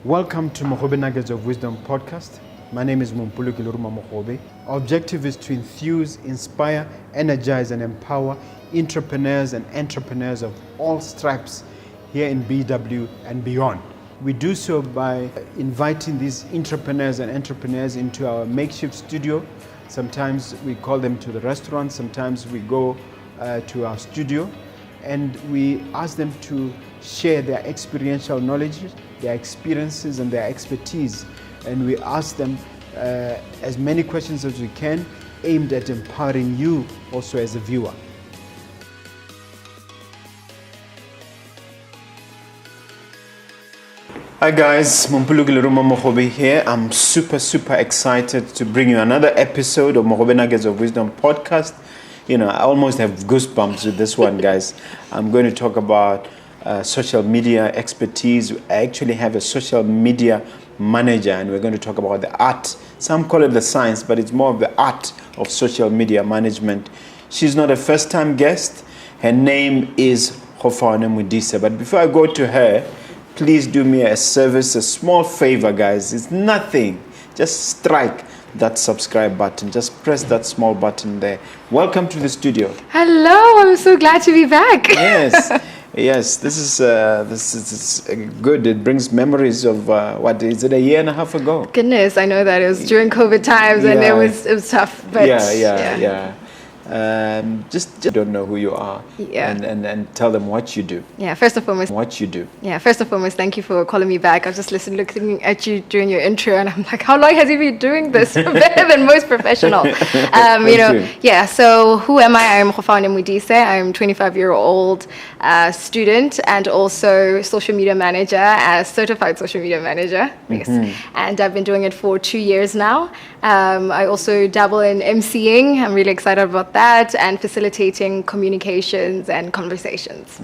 Welcome to Mogobe Nuggets of Wisdom podcast. My name is Mompulu Kiluruma Mogobe. Our objective is to enthuse, inspire, energize, and empower entrepreneurs and entrepreneurs of all stripes here in BW and beyond. We do so by inviting these entrepreneurs and entrepreneurs into our makeshift studio. Sometimes we call them to the restaurant, sometimes we go to our studio, and we ask them to share their experiential knowledge, their experiences and their expertise. And we ask them as many questions as we can, aimed at empowering you also as a viewer. Hi guys, Mompulu Kiluruma Mogobe here. I'm super excited to bring you another episode of Mogobe Nuggets of Wisdom podcast. You know, I almost have goosebumps with this one, guys. I'm going to talk about social media expertise. I actually have a social media manager, and we're going to talk about the art. Some call it the science, but it's more of the art of social media management. She's not a first-time guest. Her name is Gofaone Modise. But before I go to her, please do me a service, a small favor, guys. It's nothing. Just strike that subscribe button. Just press that small button there. Welcome to the studio. Hello, I'm so glad to be back. Yes, this is good. It brings memories of what is it, a year and a half ago? Goodness, I know that it was during COVID times, and it was tough. But yeah. Just don't know who you are, and tell them what you do. First and foremost, thank you for calling me back. I was just looking at you during your intro, and I'm like, how long has he been doing this? Better than most professional. So who am I? I'm Gofaone Modise. I'm 25-year-old student and also social media manager, certified social media manager. Yes, and I've been doing it for 2 years now. I also dabble in emceeing. I'm really excited about that, and facilitating communications and conversations.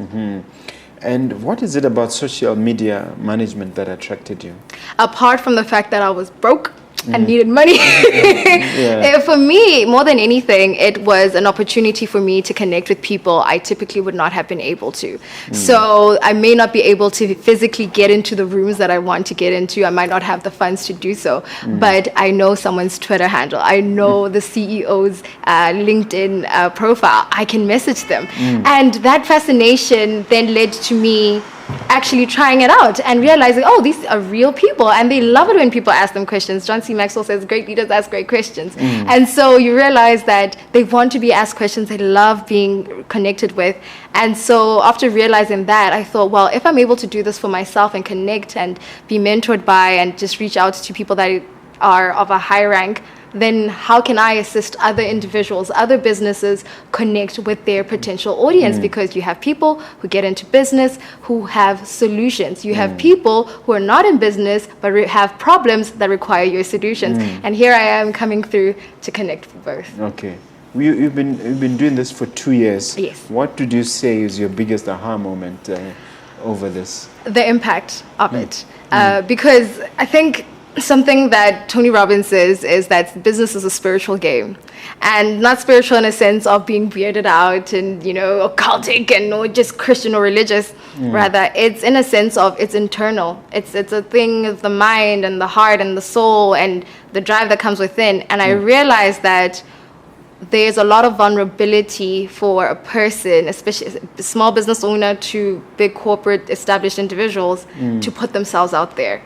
And what is it about social media management that attracted you? Apart from the fact that I was broke and needed money. For me, more than anything, it was an opportunity for me to connect with people I typically would not have been able to. So I may not be able to physically get into the rooms that I want to get into. I might not have the funds to do so, but I know someone's Twitter handle. I know the CEO's LinkedIn profile. I can message them. And that fascination then led to me actually trying it out and realizing, oh, these are real people, and they love it when people ask them questions. John C. Maxwell says great leaders ask great questions. And so you realize that they want to be asked questions, they love being connected with. And so after realizing that, I thought, well, if I'm able to do this for myself and connect and be mentored by and just reach out to people that are of a high rank, then how can I assist other individuals, other businesses connect with their potential audience? Because you have people who get into business who have solutions. You have people who are not in business but have problems that require your solutions. And here I am coming through to connect for both. Okay. You've been doing this for 2 years. Yes. What did you say is your biggest aha moment over this? The impact of it. Because I think something that Tony Robbins says is that business is a spiritual game, and not spiritual in a sense of being weirded out and, occultic and or just Christian or religious. Rather, it's in a sense of it's internal. It's a thing of the mind and the heart and the soul and the drive that comes within. And I realized that there's a lot of vulnerability for a person, especially a small business owner to big corporate established individuals, to put themselves out there.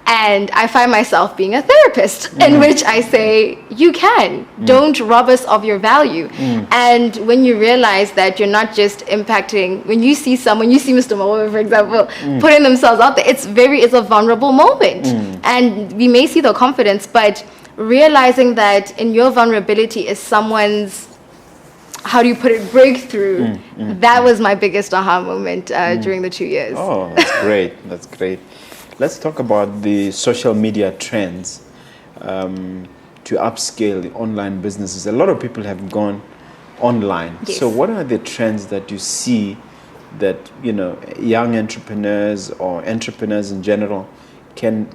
And I find myself being a therapist in which I say, you can, don't rob us of your value. And when you realize that you're not just impacting, when you see Mr. Moe, for example, putting themselves out there, it's a vulnerable moment. And we may see the confidence, but realizing that in your vulnerability is someone's, how do you put it, breakthrough. That was my biggest aha moment during the 2 years. Oh, that's great. Let's talk about the social media trends to upscale the online businesses. A lot of people have gone online. Yes. So what are the trends that you see that, young entrepreneurs or entrepreneurs in general can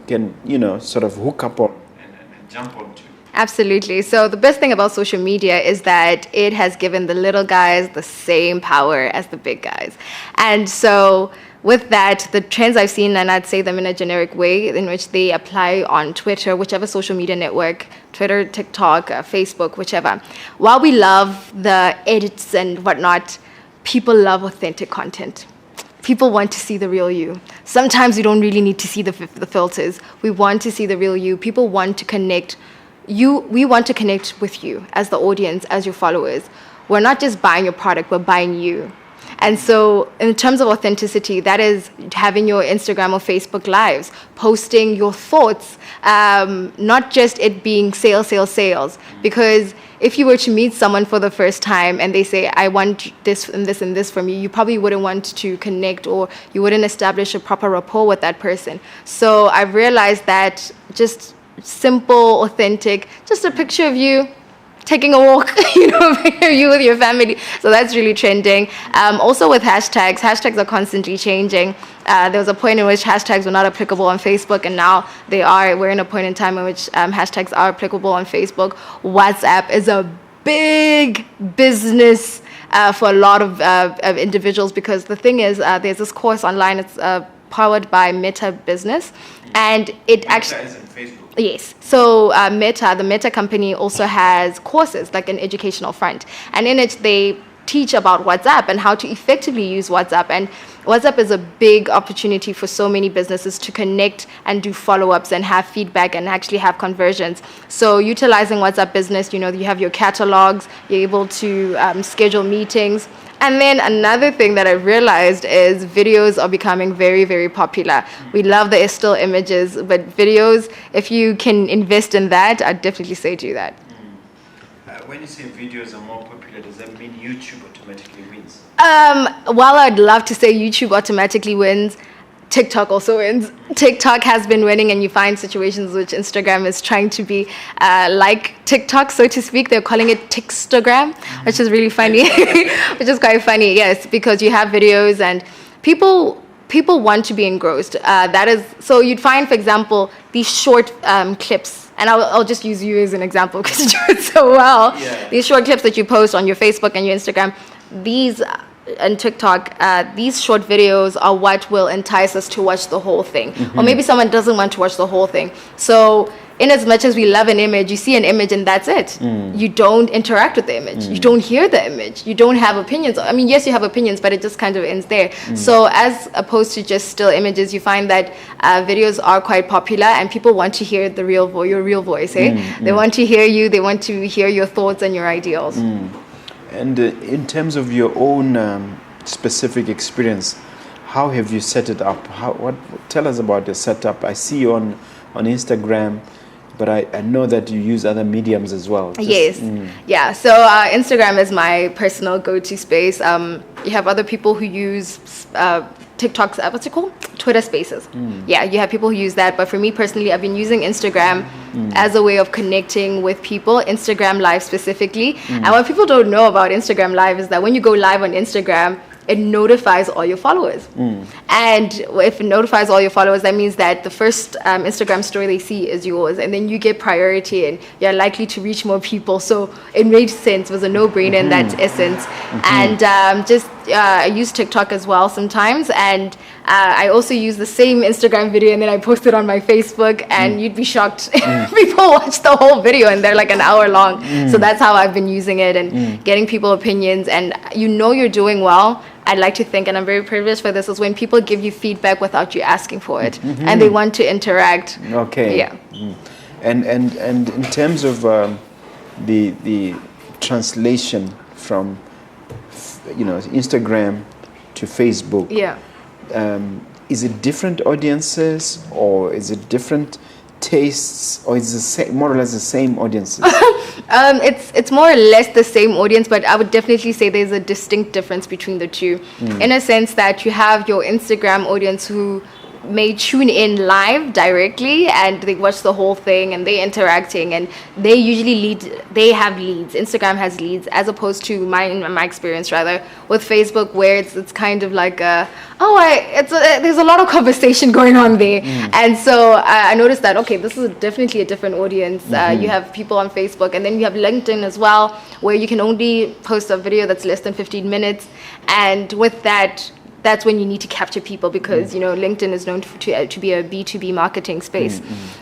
sort of hook up on and jump onto? Absolutely. So the best thing about social media is that it has given the little guys the same power as the big guys. And so with that, the trends I've seen, and I'd say them in a generic way, in which they apply on Twitter, whichever social media network, Twitter, TikTok, Facebook, whichever. While we love the edits and whatnot, people love authentic content. People want to see the real you. Sometimes we don't really need to see the filters. We want to see the real you. People want to connect. We want to connect with you as the audience, as your followers. We're not just buying your product, we're buying you. And so in terms of authenticity, that is having your Instagram or Facebook lives, posting your thoughts, not just it being sales. Because if you were to meet someone for the first time and they say, I want this and this and this from you, you probably wouldn't want to connect, or you wouldn't establish a proper rapport with that person. So I've realized that just simple, authentic, just a picture of you taking a walk, you with your family. So that's really trending. Also with hashtags are constantly changing. There was a point in which hashtags were not applicable on Facebook, and now they are. We're in a point in time in which hashtags are applicable on Facebook. WhatsApp is a big business for a lot of individuals, because the thing is, there's this course online. It's powered by Meta Business, and it actually... Yes. So the Meta company also has courses, like an educational front. And in it, they teach about WhatsApp and how to effectively use WhatsApp. And WhatsApp is a big opportunity for so many businesses to connect and do follow-ups and have feedback and actually have conversions. So utilizing WhatsApp Business, you have your catalogs, you're able to schedule meetings. And then another thing that I realized is videos are becoming very, very popular. We love the still images, but videos, if you can invest in that, I'd definitely say do that. When you say videos are more popular, does that mean YouTube automatically wins? While I'd love to say YouTube automatically wins, TikTok also wins. TikTok has been winning, and you find situations which Instagram is trying to be like TikTok, so to speak. They're calling it Tikstagram, which is really funny, which is quite funny, yes, because you have videos and people want to be engrossed. That is, so you'd find, for example, these short clips, and I'll just use you as an example because you do it so well. Yeah. These short clips that you post on your Facebook and your Instagram, these... and TikTok, these short videos are what will entice us to watch the whole thing. Or maybe someone doesn't want to watch the whole thing. So in as much as we love an image, you see an image and that's it. You don't interact with the image. You don't hear the image. You don't have opinions. I mean, yes, you have opinions, but it just kind of ends there. So as opposed to just still images, you find that videos are quite popular, and people want to hear your real voice. They want to hear you. They want to hear your thoughts and your ideals. And in terms of your own specific experience, how have you set it up? Tell us about the setup. I see you on Instagram, but I know that you use other mediums as well. Yeah. So Instagram is my personal go-to space. You have other people who use TikTok's, what's it called? Twitter Spaces. Yeah, you have people who use that. But for me personally, I've been using Instagram as a way of connecting with people, Instagram Live specifically. And what people don't know about Instagram Live is that when you go live on Instagram, it notifies all your followers. And if it notifies all your followers, that means that the first Instagram story they see is yours, and then you get priority and you're likely to reach more people. So it made sense. It was a no-brainer in that essence. And I use TikTok as well sometimes, and I also use the same Instagram video and then I post it on my Facebook, and you'd be shocked. People watch the whole video and they're like an hour long. So that's how I've been using it and getting people opinions, and you're doing well. I'd like to think, and I'm very privileged for this, is when people give you feedback without you asking for it, and they want to interact. Okay. Yeah. And in terms of the translation from Instagram to Facebook. Yeah. Is it different audiences, or is it different tastes, or is it more or less the same audiences? It's more or less the same audience, but I would definitely say there's a distinct difference between the two, in a sense that you have your Instagram audience who may tune in live directly and they watch the whole thing and they're interacting, and they usually they have leads. Instagram has leads, as opposed to my experience rather with Facebook, where it's kind of like there's a lot of conversation going on there. And so I noticed that, okay, this is definitely a different audience. You have people on Facebook, and then you have LinkedIn as well, where you can only post a video that's less than 15 minutes, and with that that's when you need to capture people, because LinkedIn is known to be a B2B marketing space.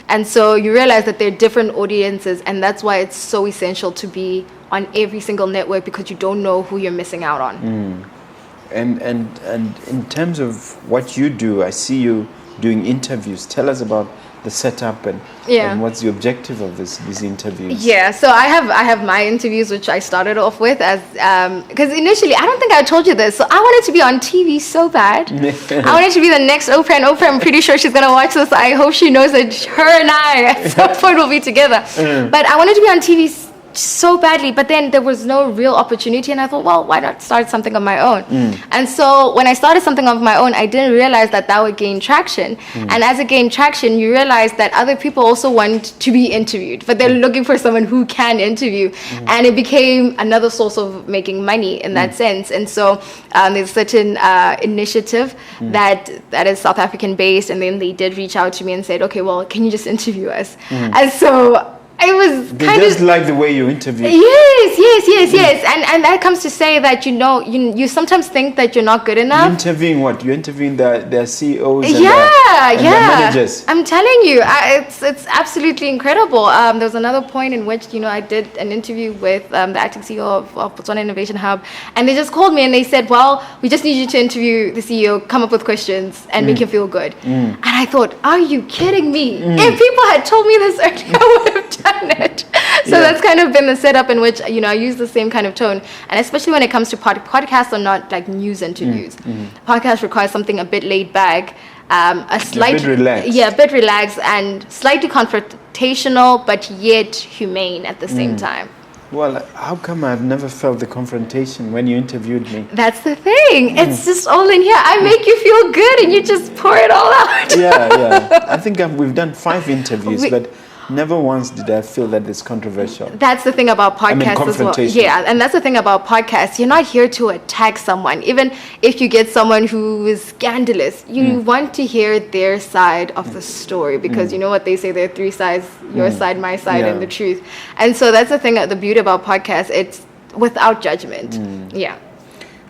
And so you realize that there are different audiences, and that's why it's so essential to be on every single network, because you don't know who you're missing out on. And in terms of what you do, I see you doing interviews. Tell us about the setup and what's the objective of these interviews. So I have my interviews, which I started off with as because initially, I don't think I told you this, so I wanted to be on TV so bad. I wanted to be the next Oprah, and Oprah, I'm pretty sure she's gonna watch this. I hope she knows that her and I at some point will be together. But I wanted to be on TV so badly, but then there was no real opportunity, and I thought, well, why not start something of my own? And so when I started something of my own, I didn't realize that would gain traction. And as it gained traction, you realize that other people also want to be interviewed, but they're looking for someone who can interview. And it became another source of making money in that sense. And so there's such an initiative that is South African based, and then they did reach out to me and said, okay, well, can you just interview us? And so it was they just like the way you interview. Yes. And that comes to say that you sometimes think that you're not good enough. You're interviewing what? You're interviewing their CEOs and their managers. I'm telling you, it's absolutely incredible. There was another point in which I did an interview with the acting CEO of Botswana Innovation Hub, and they just called me and they said, well, we just need you to interview the CEO, come up with questions and make him feel good. And I thought, are you kidding me? If people had told me this earlier, I would have done it. So that's kind of been the setup in which I use the same kind of tone, and especially when it comes to podcasts are not like news interviews. Podcasts require something a bit laid back, a bit relaxed and slightly confrontational, but yet humane at the same time. Well, how come I've never felt the confrontation when you interviewed me? That's the thing. It's just all in here. I make you feel good and you just pour it all out. I think we've done 5 interviews, but never once did I feel that it's controversial. That's the thing about podcasts as well. Yeah, and that's the thing about podcasts. You're not here to attack someone. Even if you get someone who is scandalous, you want to hear their side of the story, because you know what they say, there are 3 sides, your side, my side, and the truth. And so that's the thing, the beauty about podcasts, it's without judgment.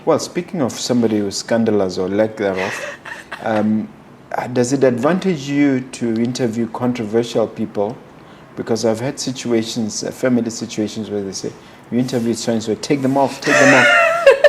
Well, speaking of somebody who's scandalous or lack thereof, does it advantage you to interview controversial people? Because I've had situations, family situations, where they say, you interviewed so-and-so, take them off.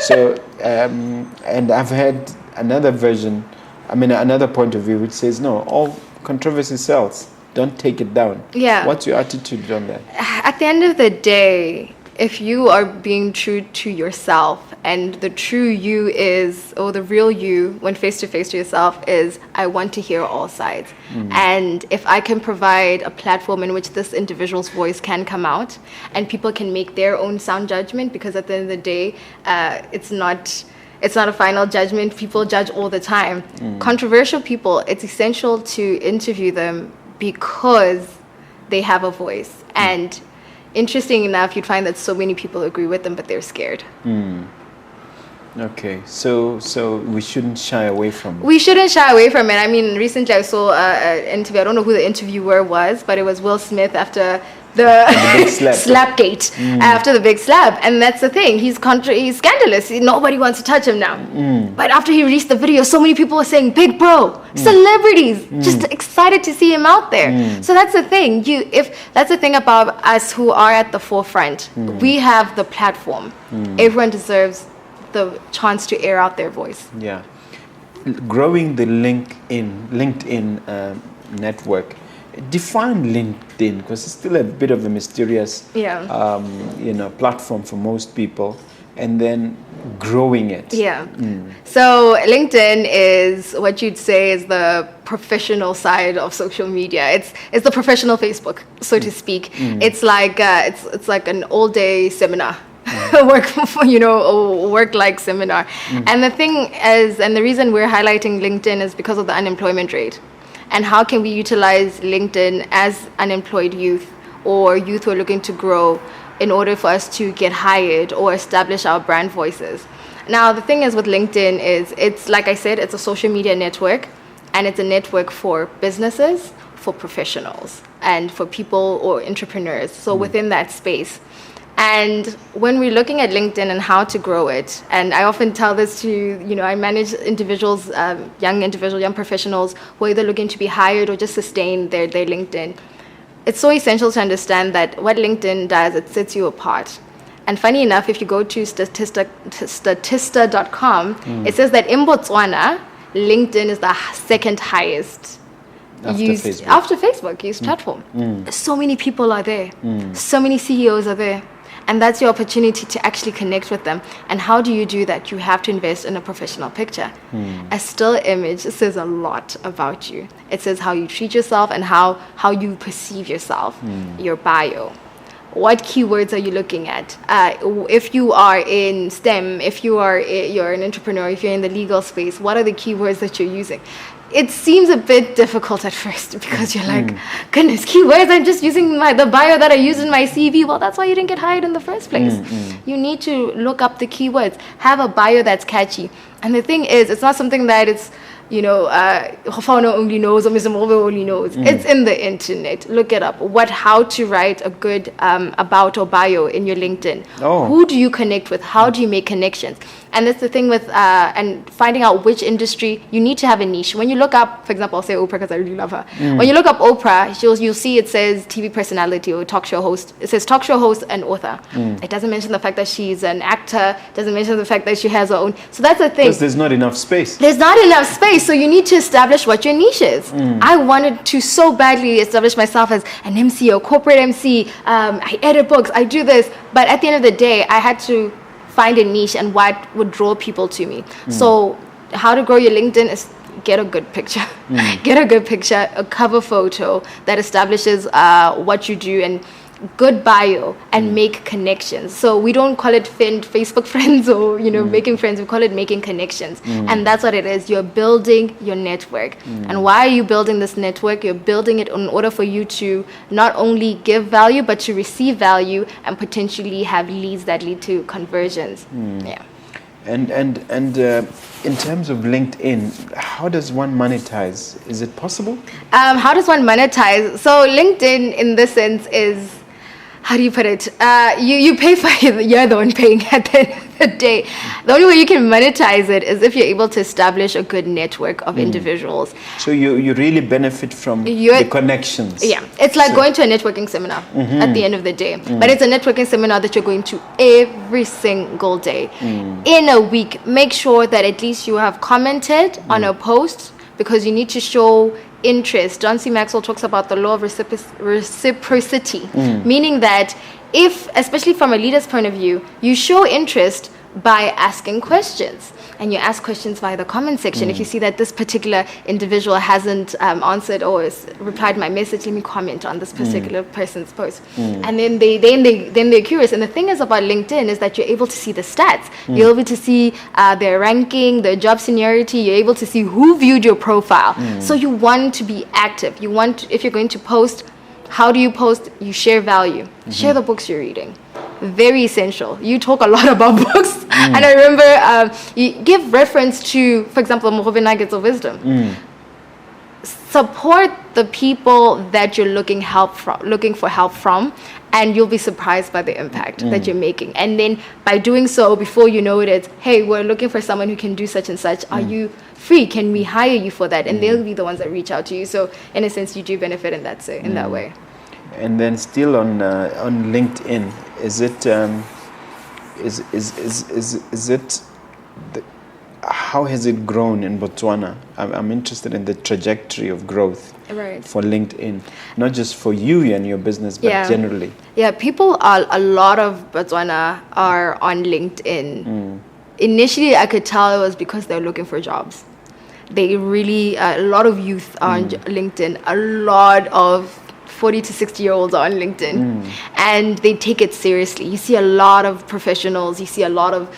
So, and I've had another version, another point of view, which says, no, all controversy sells. Don't take it down. What's your attitude on that? At the end of the day, if you are being true to yourself, and the true you is, or the real you when face to face to yourself is, I want to hear all sides. And if I can provide a platform in which this individual's voice can come out and people can make their own sound judgment, because at the end of the day, it's not a final judgment. People judge all the time. Controversial people, it's essential to interview them because they have a voice. And interesting enough, you'd find that so many people agree with them, but they're scared. Okay, so we shouldn't shy away from it. We shouldn't shy away from it. Recently I saw an interview. I don't know who the interviewer was, but it was Will Smith after the big slapgate, after the big slap. And that's the thing. He's scandalous. Nobody wants to touch him now. But after he released the video, so many people were saying, big bro, celebrities, just excited to see him out there. So that's the thing. That's the thing about us who are at the forefront. We have the platform. Everyone deserves the chance to air out their voice. Growing the LinkedIn network. Define LinkedIn, because it's still a bit of a mysterious platform for most people, and then growing it. So LinkedIn is what you'd say is the professional side of social media. It's the professional Facebook, so to speak. It's like it's like an all-day seminar. Work-like seminar. And the thing is, and the reason we're highlighting LinkedIn is because of the unemployment rate. And how can we utilize LinkedIn as unemployed youth or youth who are looking to grow in order for us to get hired or establish our brand voices? Now, the thing is with LinkedIn is, it's like I said, it's a social media network, and it's a network for businesses, for professionals, and for people or entrepreneurs. So within that space. And when we're looking at LinkedIn and how to grow it, and I often tell this to, I manage individuals, young professionals who are either looking to be hired or just sustain their LinkedIn. It's so essential to understand that what LinkedIn does, it sets you apart. And funny enough, if you go to statista.com, it says that in Botswana, LinkedIn is the second highest after Facebook used platform. So many people are there. So many CEOs are there. And that's your opportunity to actually connect with them. And how do you do that? You have to invest in a professional picture. A still image says a lot about you. It says how you treat yourself and how you perceive yourself, your bio. What keywords are you looking at? If you are in STEM, if you're an entrepreneur, if you're in the legal space, what are the keywords that you're using? It seems a bit difficult at first because you're like, goodness, keywords, I'm just using the bio that I used in my CV. Well, that's why you didn't get hired in the first place. You need to look up the keywords, have a bio that's catchy. And the thing is, it's not something that it's, Gofaone only knows or Mr. Mobe only knows. It's in the internet. Look it up. How to write a good about or bio in your LinkedIn. Who do you connect with? How do you make connections? And that's the thing with and finding out which industry. You need to have a niche. When you look up, for example, I'll say Oprah because I really love her. When you look up Oprah, you'll see it says TV personality or talk show host. It says talk show host and author. It doesn't mention the fact that she's an actor. It doesn't mention the fact that she has her own. So that's the thing. Because there's not enough space. There's not enough space. So you need to establish what your niche is. I wanted to so badly establish myself as an MC or corporate MC. I edit books. I do this. But at the end of the day, I had to find a niche and what would draw people to me. So how to grow your LinkedIn is get a good picture. Get a good picture, a cover photo that establishes what you do and good bio and make connections. So we don't call it Facebook friends or making friends. We call it making connections. And that's what it is. You're building your network. And why are you building this network? You're building it in order for you to not only give value but to receive value and potentially have leads that lead to conversions. Yeah. And in terms of LinkedIn, how does one monetize? Is it possible? How does one monetize? So LinkedIn in this sense is, how do you put it? You pay for it. You're the one paying at the end of the day. The only way you can monetize it is if you're able to establish a good network of individuals. So you really benefit from the connections. Yeah. It's like going to a networking seminar at the end of the day. But it's a networking seminar that you're going to every single day. In a week, make sure that at least you have commented on a post because you need to show interest. John C. Maxwell talks about the law of reciprocity, meaning that if, especially from a leader's point of view, you show interest by asking questions. And you ask questions via the comment section. If you see that this particular individual hasn't answered or replied my message, let me comment on this particular person's post. And then they're curious. And the thing is about LinkedIn is that you're able to see the stats. You're able to see their ranking, their job seniority. You're able to see who viewed your profile. So you want to be active. if you're going to post, how do you post? You share value. Share the books you're reading. Very essential. You talk a lot about books. And I remember you give reference to, for example, Mohove Nuggets of Wisdom. Support the people that you're looking for help from, and you'll be surprised by the impact that you're making. And then by doing so, before you know it, it's, hey, we're looking for someone who can do such and such. Are you free? Can we hire you for that? And they'll be the ones that reach out to you. So in a sense, you do benefit in that way. And then still on LinkedIn, is it how has it grown in Botswana? I'm interested in the trajectory of growth for LinkedIn, not just for you and your business, but generally. Yeah, a lot of Botswana are on LinkedIn. Initially, I could tell it was because they're looking for jobs. They really, a lot of youth are on LinkedIn. A lot of 40 to 60-year-olds are on LinkedIn, and they take it seriously. You see a lot of professionals, you see a lot of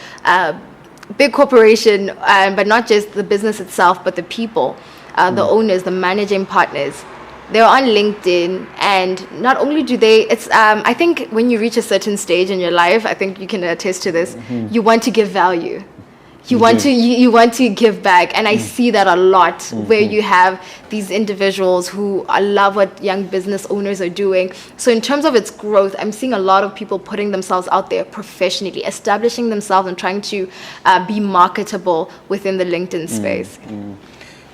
big corporation, but not just the business itself, but the people, the owners, the managing partners. They're on LinkedIn, and not only do they, I think when you reach a certain stage in your life, I think you can attest to this, you want to give value. You want to give back, and I see that a lot where you have these individuals who love what young business owners are doing. So in terms of its growth, I'm seeing a lot of people putting themselves out there professionally, establishing themselves and trying to be marketable within the LinkedIn space.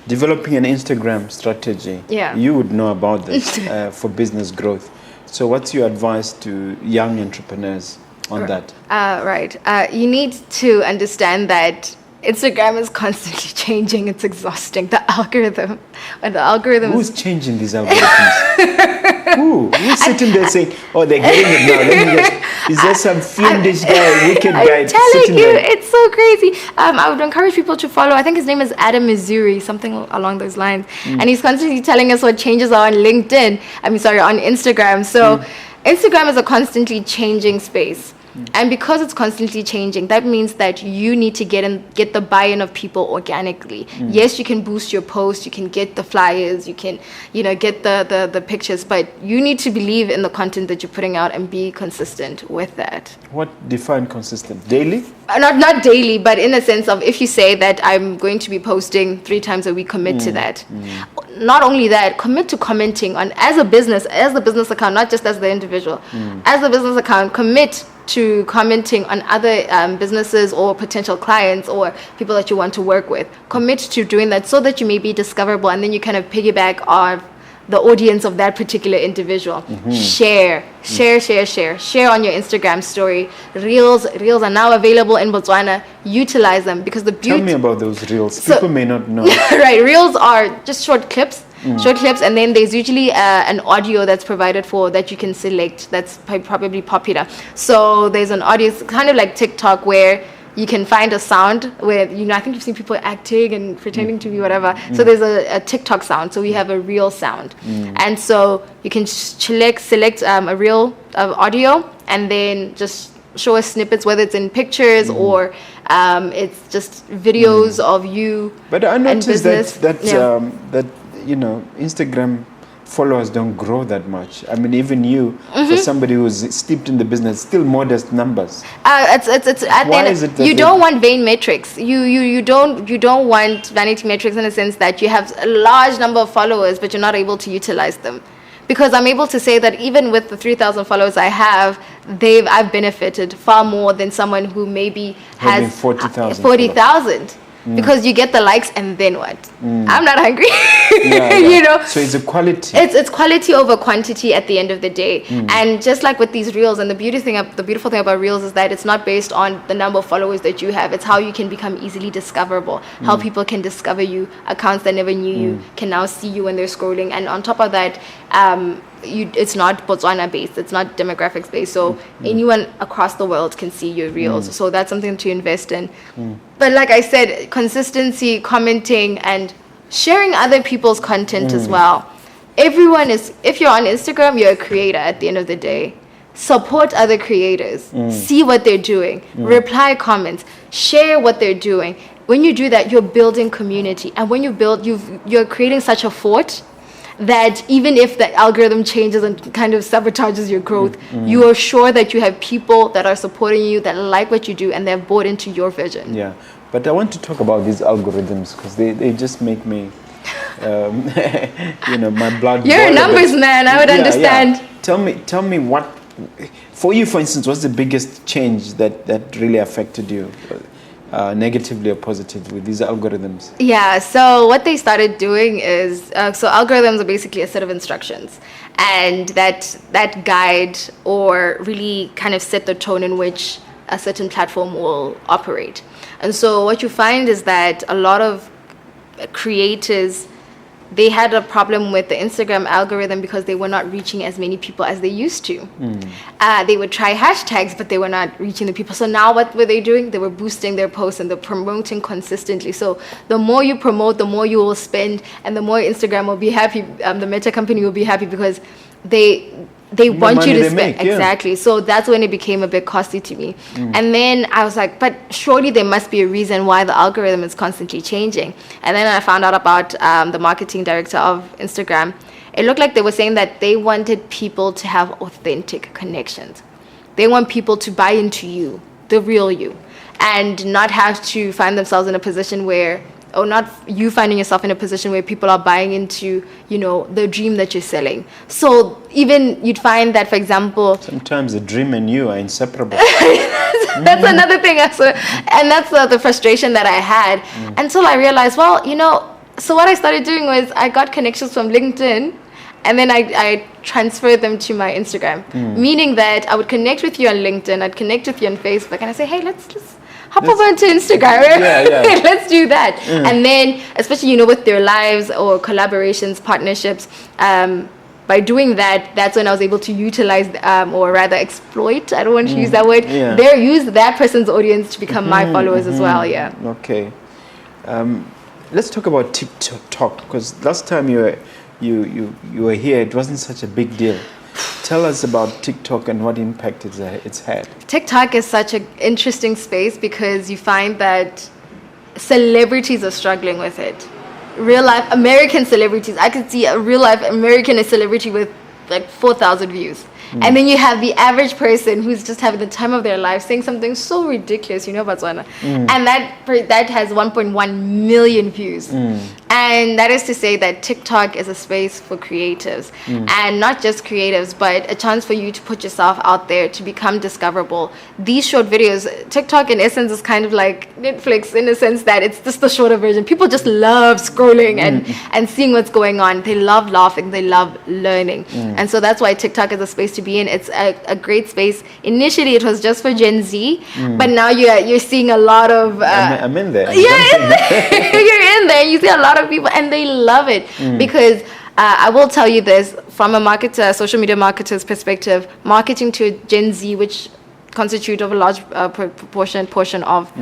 Developing an Instagram strategy. Yeah. You would know about this for business growth. So what's your advice to young entrepreneurs on that? Right. You need to understand that Instagram is constantly changing. It's exhausting. The algorithm. And the algorithm Who's changing these algorithms? Who's sitting there saying, oh, they're getting it now. Let me just, is there some fiendish guy, wicked guy I'm telling sitting you, there? it's so crazy. I would encourage people to follow. I think his name is Adam Missouri, something along those lines. And he's constantly telling us what changes are on LinkedIn. On Instagram. So Instagram is a constantly changing space. And because it's constantly changing, that means that you need to get the buy-in of people organically. Yes, you can boost your post, you can get the flyers, you can, get the pictures, but you need to believe in the content that you're putting out and be consistent with that. What define consistent? Daily? Not daily, but in the sense of if you say that I'm going to be posting 3 times a week, commit to that. Not only that, commit to commenting on as the business account, not just as the individual. As the business account, commit to commenting on other businesses or potential clients or people that you want to work with. Commit to doing that so that you may be discoverable, and then you kind of piggyback on the audience of that particular individual. Share on your Instagram story. Reels are now available in Botswana. Utilize them, because the beauty. Tell me about those reels. People may not know. Right, reels are just short clips. And then there's usually an audio that's provided for that you can select that's probably popular. So there's an audio, it's kind of like TikTok, where you can find a sound where, I think you've seen people acting and pretending to be whatever. So there's a TikTok sound. So we have a reel sound. And so you can select a reel of audio and then just show us snippets, whether it's in pictures or it's just videos of you. But I noticed that Yeah. Instagram followers don't grow that much. I mean, even you, for somebody who's steeped in the business, still modest numbers. It's at Why the is it end, that you don't want vain metrics. You don't want vanity metrics, in the sense that you have a large number of followers, but you're not able to utilize them. Because I'm able to say that even with the 3,000 followers I have, I've benefited far more than someone who maybe has 40,000. Because you get the likes, and then what? I'm not hungry. So it's a quality. It's quality over quantity at the end of the day. And just like with these reels, and the beautiful thing about reels is that it's not based on the number of followers that you have. It's how you can become easily discoverable. How people can discover you. Accounts that never knew you can now see you when they're scrolling. And on top of that, it's not Botswana based, it's not demographics based, so anyone across the world can see your reels. So that's something to invest in. But like I said, consistency, commenting, and sharing other people's content as well. If you're on Instagram, you're a creator at the end of the day. Support other creators, see what they're doing, reply comments, share what they're doing. When you do that, you're building community, and when you build, you're creating such a fort that even if the algorithm changes and kind of sabotages your growth, you are sure that you have people that are supporting you, that like what you do, and they're bought into your vision. Yeah, but I want to talk about these algorithms, because they just make me, my blood. You're a numbers man, I would understand. Yeah. Tell me what, for you, for instance, what's the biggest change that really affected you? Negatively or positively with these algorithms? Yeah, so what they started doing is, so algorithms are basically a set of instructions, and that guide or really kind of set the tone in which a certain platform will operate. And so what you find is that a lot of creators, they had a problem with the Instagram algorithm because they were not reaching as many people as they used to. They would try hashtags, but they were not reaching the people. So now what were they doing? They were boosting their posts and they're promoting consistently. So the more you promote, the more you will spend, and the more Instagram will be happy. The Meta company will be happy, because they want you to spend. Exactly. So that's when it became a bit costly to me. And then I was like, but surely there must be a reason why the algorithm is constantly changing. And then I found out about the marketing director of Instagram. It looked like they were saying that they wanted people to have authentic connections. They want people to buy into you, the real you. and not have to find themselves in a position where, or not you finding yourself in a position where people are buying into, the dream that you're selling. So even you'd find that, for example, sometimes the dream and you are inseparable. That's another thing. And that's the frustration that I had until I realized, so what I started doing was I got connections from LinkedIn, and then I transferred them to my Instagram, meaning that I would connect with you on LinkedIn, I'd connect with you on Facebook, and I say, hey, let's hop over into Instagram. Yeah. Let's do that. And then, especially, with their lives or collaborations, partnerships, by doing that, that's when I was able to utilize, or rather exploit, I don't want to use that word, use that person's audience to become my followers as well, Okay. Let's talk about TikTok, because last time you were here, it wasn't such a big deal. Tell us about TikTok and what impact it's had. TikTok is such an interesting space because you find that celebrities are struggling with it. Real life American celebrities. I could see a real life American celebrity with like 4,000 views. And then you have the average person who's just having the time of their life saying something so ridiculous, Botswana. And that has 1.1 million views. And that is to say that TikTok is a space for creatives. And not just creatives, but a chance for you to put yourself out there, to become discoverable. These short videos, TikTok in essence is kind of like Netflix in a sense that it's just the shorter version. People just love scrolling and seeing what's going on. They love laughing. They love learning. And so that's why TikTok is a space to be in. It's a great space. Initially, it was just for Gen Z, but now you're seeing a lot of... I'm in there. You're in there. You see a lot of people, and they love it because I will tell you this, from a marketer, social media marketer's perspective, marketing to Gen Z, which constitute of a large portion of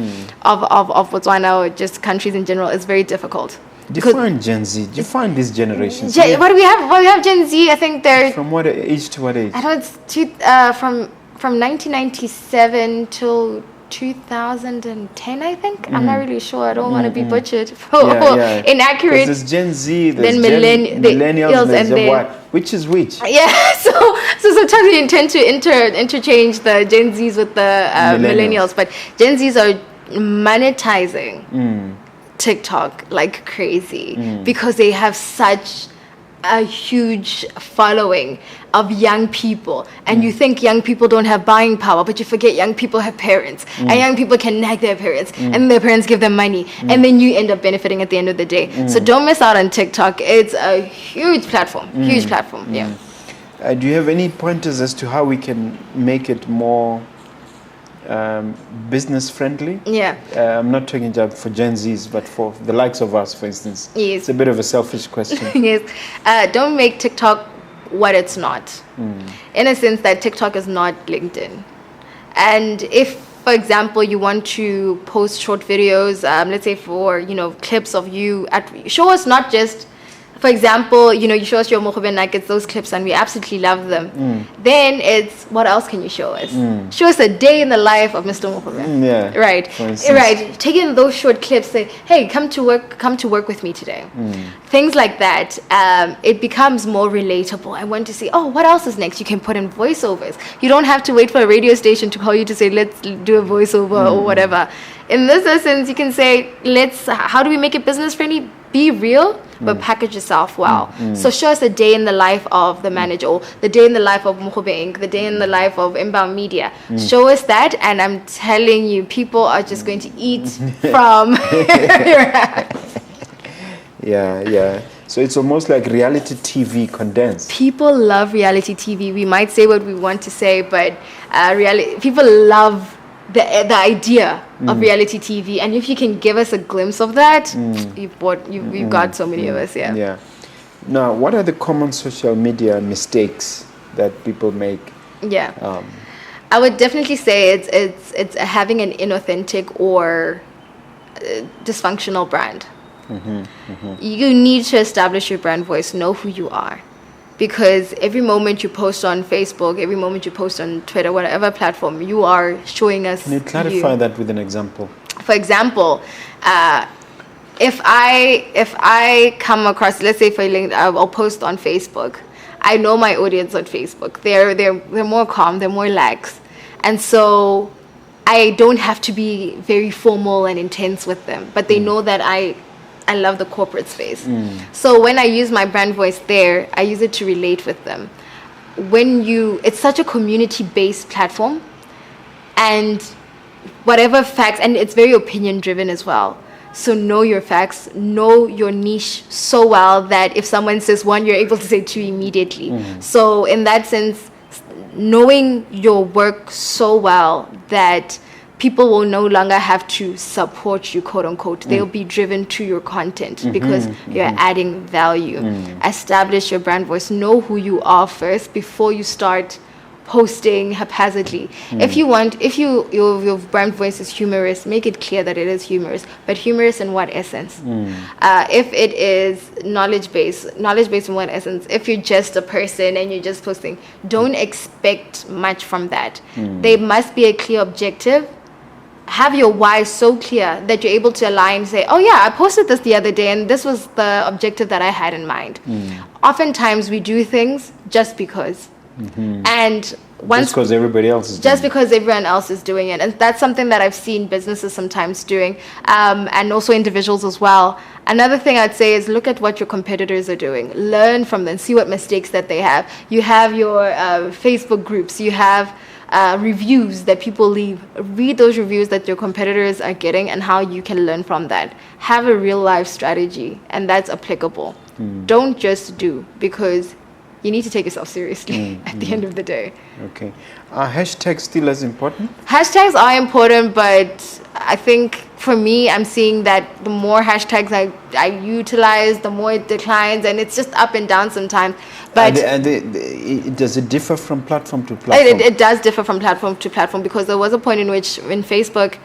Botswana or just countries in general, is very difficult. Define Gen Z. Define these generations. What do we have? Well, we have Gen Z. I think they're from what age to what age? I know it's from 1997 till 2010. I think I'm not really sure. I don't want to be butchered. Inaccurate. There's Gen Z. Then millennials, and then what? Which is which? Yeah. So sometimes we intend to interchange the Gen Zs with the millennials, but Gen Zs are monetizing TikTok like crazy because they have such a huge following of young people, and you think young people don't have buying power, but you forget young people have parents, and young people can nag their parents, and their parents give them money, and then you end up benefiting at the end of the day. So don't miss out on TikTok. It's a huge platform. Do you have any pointers as to how we can make it more business friendly? I'm not talking just for Gen Zs, but for the likes of us, for instance. Yes. It's a bit of a selfish question. Yes. Don't make TikTok what it's not. In a sense that TikTok is not LinkedIn. And if, for example, you want to post short videos, let's say for, clips of you, show us not just, for example, you show us your Mogobe nuggets, those clips, and we absolutely love them. Then it's, what else can you show us? Show us a day in the life of Mr. Mogobe. Right. Taking those short clips, say, hey, come to work with me today. Things like that. It becomes more relatable. I want to see, what else is next? You can put in voiceovers. You don't have to wait for a radio station to call you to say, let's do a voiceover or whatever. In this essence, you can say, how do we make it business friendly? Be real, but package yourself well. So show us a day in the life of the manager, or the day in the life of Mogobe Inc., the day in the life of Inbound Media. Show us that, and I'm telling you, people are just going to eat from So it's almost like reality TV condensed. People love reality TV. We might say what we want to say, but people love the idea of reality TV, and if you can give us a glimpse of that, we've got so many of us. Now, what are the common social media mistakes that people make? I would definitely say it's having an inauthentic or dysfunctional brand. You need to establish your brand voice, know who you are. Because every moment you post on Facebook, every moment you post on Twitter, whatever platform, you are showing us. Can you clarify that with an example? For example, if I come across, let's say I'll post on Facebook. I know my audience on Facebook. They're more calm, they're more lax, and so I don't have to be very formal and intense with them, but they know that I love the corporate space. So when I use my brand voice there, I use it to relate with them. It's such a community-based platform, and whatever facts, and it's very opinion-driven as well. So know your facts, know your niche so well that if someone says one, you're able to say two immediately. So in that sense, knowing your work so well that people will no longer have to support you, quote unquote. They'll be driven to your content because you're adding value. Establish your brand voice. Know who you are first before you start posting haphazardly. If your brand voice is humorous, make it clear that it is humorous. But humorous in what essence? If it is knowledge based in what essence? If you're just a person and you're just posting, don't expect much from that. There must be a clear objective. Have your why so clear that you're able to align and say, oh yeah, I posted this the other day and this was the objective that I had in mind. Oftentimes we do things just because. And once just because everybody else is just because everyone else is doing it, and that's something that I've seen businesses sometimes doing, and also individuals as well. Another thing I'd say is look at what your competitors are doing, learn from them, see what mistakes that they have. You have your Facebook groups, you have reviews that people leave. Read those reviews that your competitors are getting and how you can learn from that. Have a real life strategy, and that's applicable. Don't just do, because you need to take yourself seriously at the end of the day. Okay. Are hashtags still as important? Hashtags are important, but I think for me, I'm seeing that the more hashtags I utilize, the more it declines, and it's just up and down sometimes. But does it differ from platform to platform? It does differ from platform to platform, because there was a point in which in Facebook,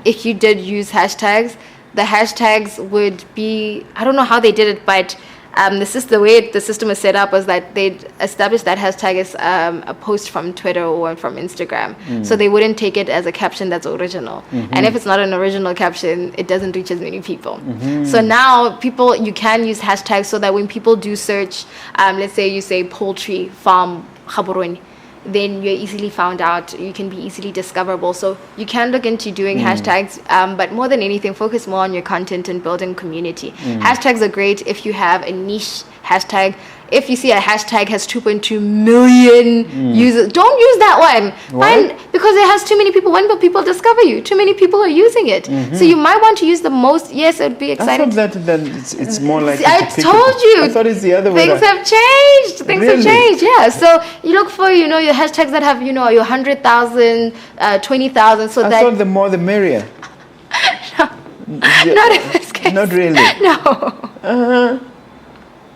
if you did use hashtags, the hashtags would be, I don't know how they did it, but the way the system is set up was that they'd establish that hashtag as a post from Twitter or from Instagram. So they wouldn't take it as a caption that's original. And if it's not an original caption, it doesn't reach as many people. So now you can use hashtags so that when people do search, let's say you say poultry farm Gaborone, then you're easily found out, you can be easily discoverable. So you can look into doing hashtags, but more than anything, focus more on your content and building community. Hashtags are great if you have a niche hashtag. If you see a hashtag has 2.2 million users, don't use that one. Because it has too many people. When will people discover you? Too many people are using it. So you might want to use the most. Yes, it would be exciting. I thought that it's more like... I told you. I thought it's the other way. Things have changed. Things have changed, yeah. So you look for, your hashtags that have, your 100,000, 20,000. So I thought the more the merrier. Not in this case. Not really. No.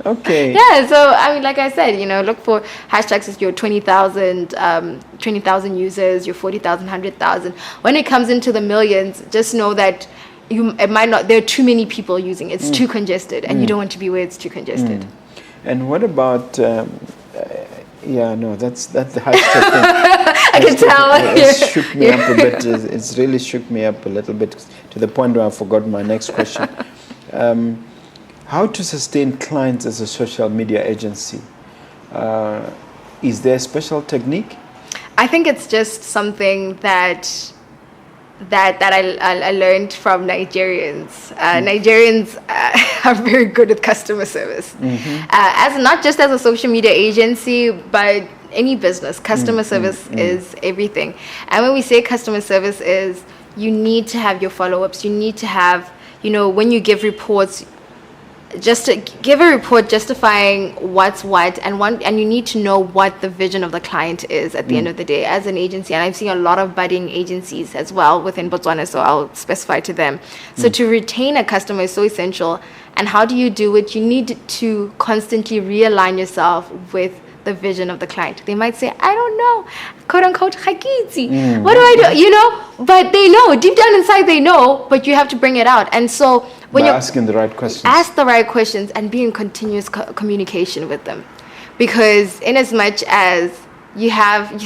Okay. Yeah, so like I said, look for hashtags as your 20,000 users, your 40,000, 100,000. When it comes into the millions, just know that there are too many people using it. It's too congested, and you don't want to be where it's too congested. And what about that's the hashtag thing. I can tell. It shook me up a bit. It's really shook me up a little bit to the point where I forgot my next question. How to sustain clients as a social media agency? Is there a special technique? I think it's just something that I learned from Nigerians. Nigerians are very good at customer service. As not just as a social media agency, but any business, customer service is everything. And when we say customer service is, you need to have your follow-ups. You need to have, when you give reports, just to give a report justifying what's what, and you need to know what the vision of the client is at the end of the day as an agency. And I've seen a lot of budding agencies as well within Botswana, so I'll specify to them. So to retain a customer is so essential. And how do you do it? You need to constantly realign yourself with the vision of the client. They might say, I don't know, quote unquote, hakiti. What do I do? But they know, deep down inside they know, but you have to bring it out. And so when you're asking the right questions, ask the right questions and be in continuous communication with them. Because in as much as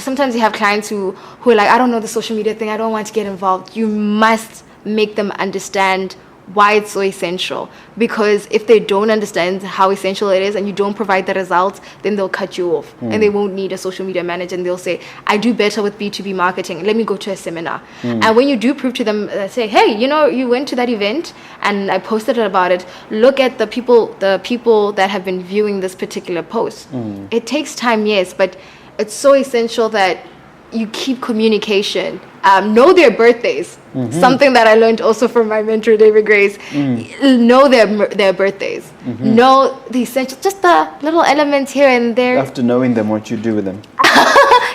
sometimes you have clients who are like, I don't know the social media thing, I don't want to get involved. You must make them understand why it's so essential. Because if they don't understand how essential it is and you don't provide the results, then they'll cut you off and they won't need a social media manager, and they'll say, I do better with B2B marketing, let me go to a seminar. And when you do prove to them, say, hey, you went to that event and I posted about it, look at the people that have been viewing this particular post. It takes time, yes, but it's so essential that you keep communication. Know their birthdays. Something that I learned also from my mentor, David Grace. Know their birthdays. Know the essential, just the little elements here and there. After knowing them, what you do with them.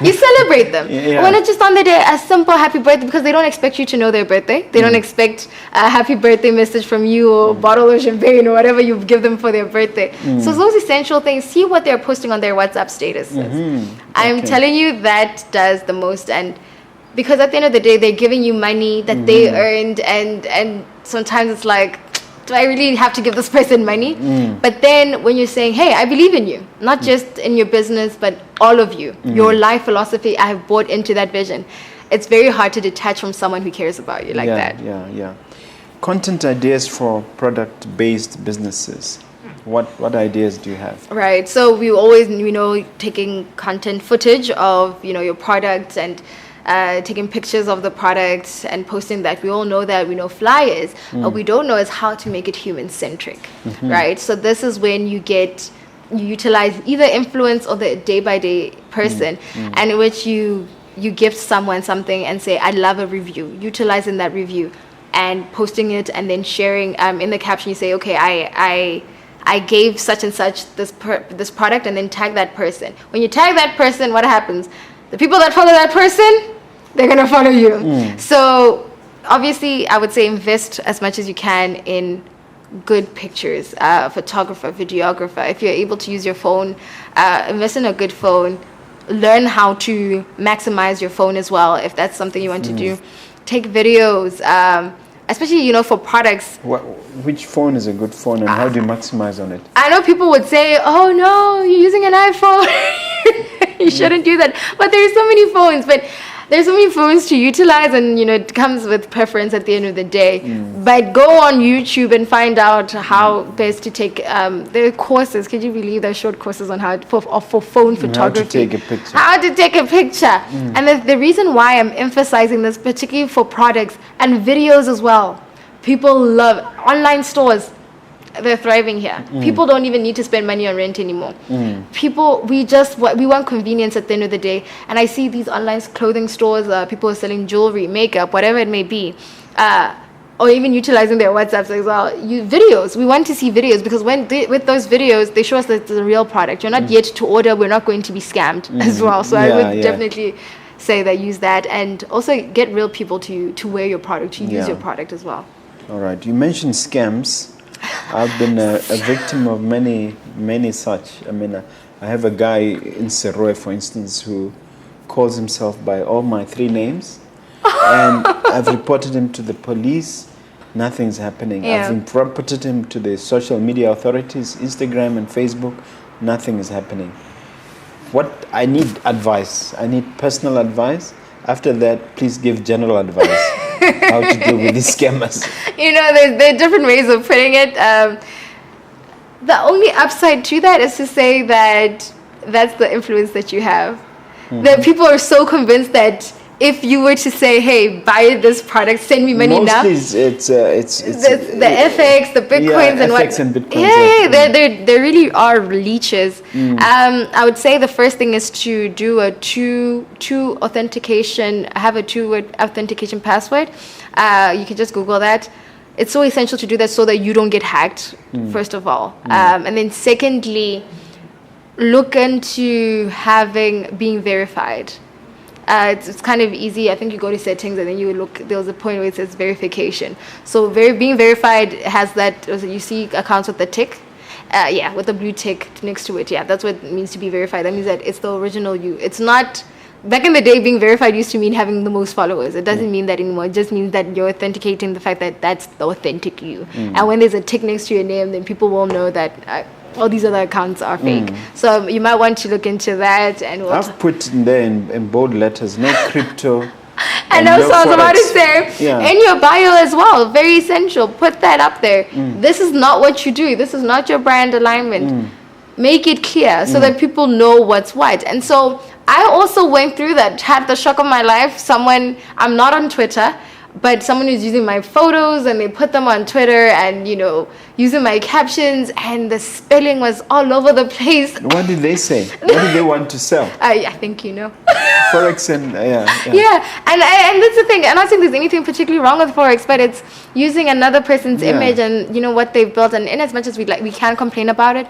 You celebrate them. Yeah. When it's just on the day, a simple happy birthday, because they don't expect you to know their birthday. They don't expect a happy birthday message from you or a bottle of champagne or whatever you give them for their birthday. So those essential things, see what they're posting on their WhatsApp statuses. I'm telling you, that does the most. And because at the end of the day, they're giving you money that they earned, and sometimes it's like, do I really have to give this person money? But then when you're saying, hey, I believe in you, not just in your business, but all of you, your life philosophy, I have bought into that vision. It's very hard to detach from someone who cares about you like that. Yeah. Content ideas for product-based businesses. What ideas do you have? Right. So we always, taking content footage of, your products and taking pictures of the products and posting that. We all know that, we know flyers. What we don't know is how to make it human-centric, right? So this is when you utilize either influence or the day-by-day person, and in which you gift someone something and say, I'd love a review, utilizing that review and posting it, and then sharing in the caption. You say, okay, I gave such and such this product, and then tag that person. When you tag that person, what happens? The people that follow that person, they're going to follow you. So obviously, I would say invest as much as you can in good pictures, photographer, videographer. If you're able to use your phone, invest in a good phone. Learn how to maximize your phone as well, if that's something you want to do. Take videos, especially, for products. Which phone is a good phone, and how do you maximize on it? I know people would say, oh no, you're using an iPhone. You shouldn't do that. But there's so many phones. But there's so many phones to utilize, and it comes with preference at the end of the day. But go on YouTube and find out how best to take. There are courses. Can you believe there's short courses on how for phone photography? How to take a picture. And the reason why I'm emphasizing this, particularly for products and videos as well, people love online stores. They're thriving here. People don't even need to spend money on rent anymore. People, we want convenience at the end of the day. And I see these online clothing stores, people are selling jewelry, makeup, whatever it may be, or even utilizing their WhatsApps as well. Videos, we want to see videos, because with those videos, they show us that it's a real product. You're not yet to order, we're not going to be scammed as well. So I would definitely say that use that, and also get real people to wear your product, to use your product as well. All right, you mentioned scams. I've been a victim of many such. I mean, I have a guy in Seroe, for instance, who calls himself by all my 3 names, and I've reported him to the police. Nothing's happening. I've reported him to the social media authorities, Instagram and Facebook. Nothing is happening. What I need advice. I need personal advice. After that, please give general advice. How to deal with these scammers. There are different ways of putting it. The only upside to that is to say that that's the influence that you have. That people are so convinced that if you were to say, hey, buy this product, send me money now. Mostly it's the FX, the Bitcoins, and what. FX and Bitcoins. They really are leeches. I would say the first thing is to do a two authentication, have a 2-word authentication password. You can just Google that. It's so essential to do that so that you don't get hacked, first of all. And then secondly, look into being verified. It's kind of easy. I think you go to settings and then you look. There's a point where it says verification. So being verified has that. You see accounts with the tick, with the blue tick next to it. Yeah, that's what it means to be verified. That means that it's the original you. It's not. Back in the day, being verified used to mean having the most followers. It doesn't mean that anymore. It just means that you're authenticating the fact that that's the authentic you. And when there's a tick next to your name, then people will know that all these other accounts are fake. So you might want to look into that. And I've put in there in bold letters, no crypto. I know, so I was about to Forex. say, in your bio as well, very essential, put that up there. This is not what you do. This is not your brand alignment. Make it clear so that people know what's what. And so I also went through that, had the shock of my life. I'm not on Twitter, but someone who's using my photos and they put them on Twitter and, using my captions, and the spelling was all over the place. What did they say? What did they want to sell? I think you know. Forex and and that's the thing. I'm not saying there's anything particularly wrong with Forex, but it's using another person's image and what they've built. And in as much as we can complain about it,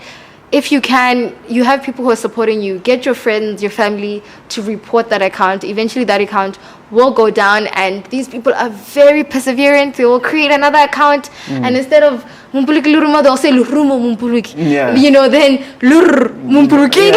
if you can, you have people who are supporting you. Get your friends, your family to report that account. Eventually that account will go down, and these people are very perseverant. They will create another account, and instead of Mumpuluki Luruma, they'll say Lurumo Mumpuluki. Then Lur Mumpuluki.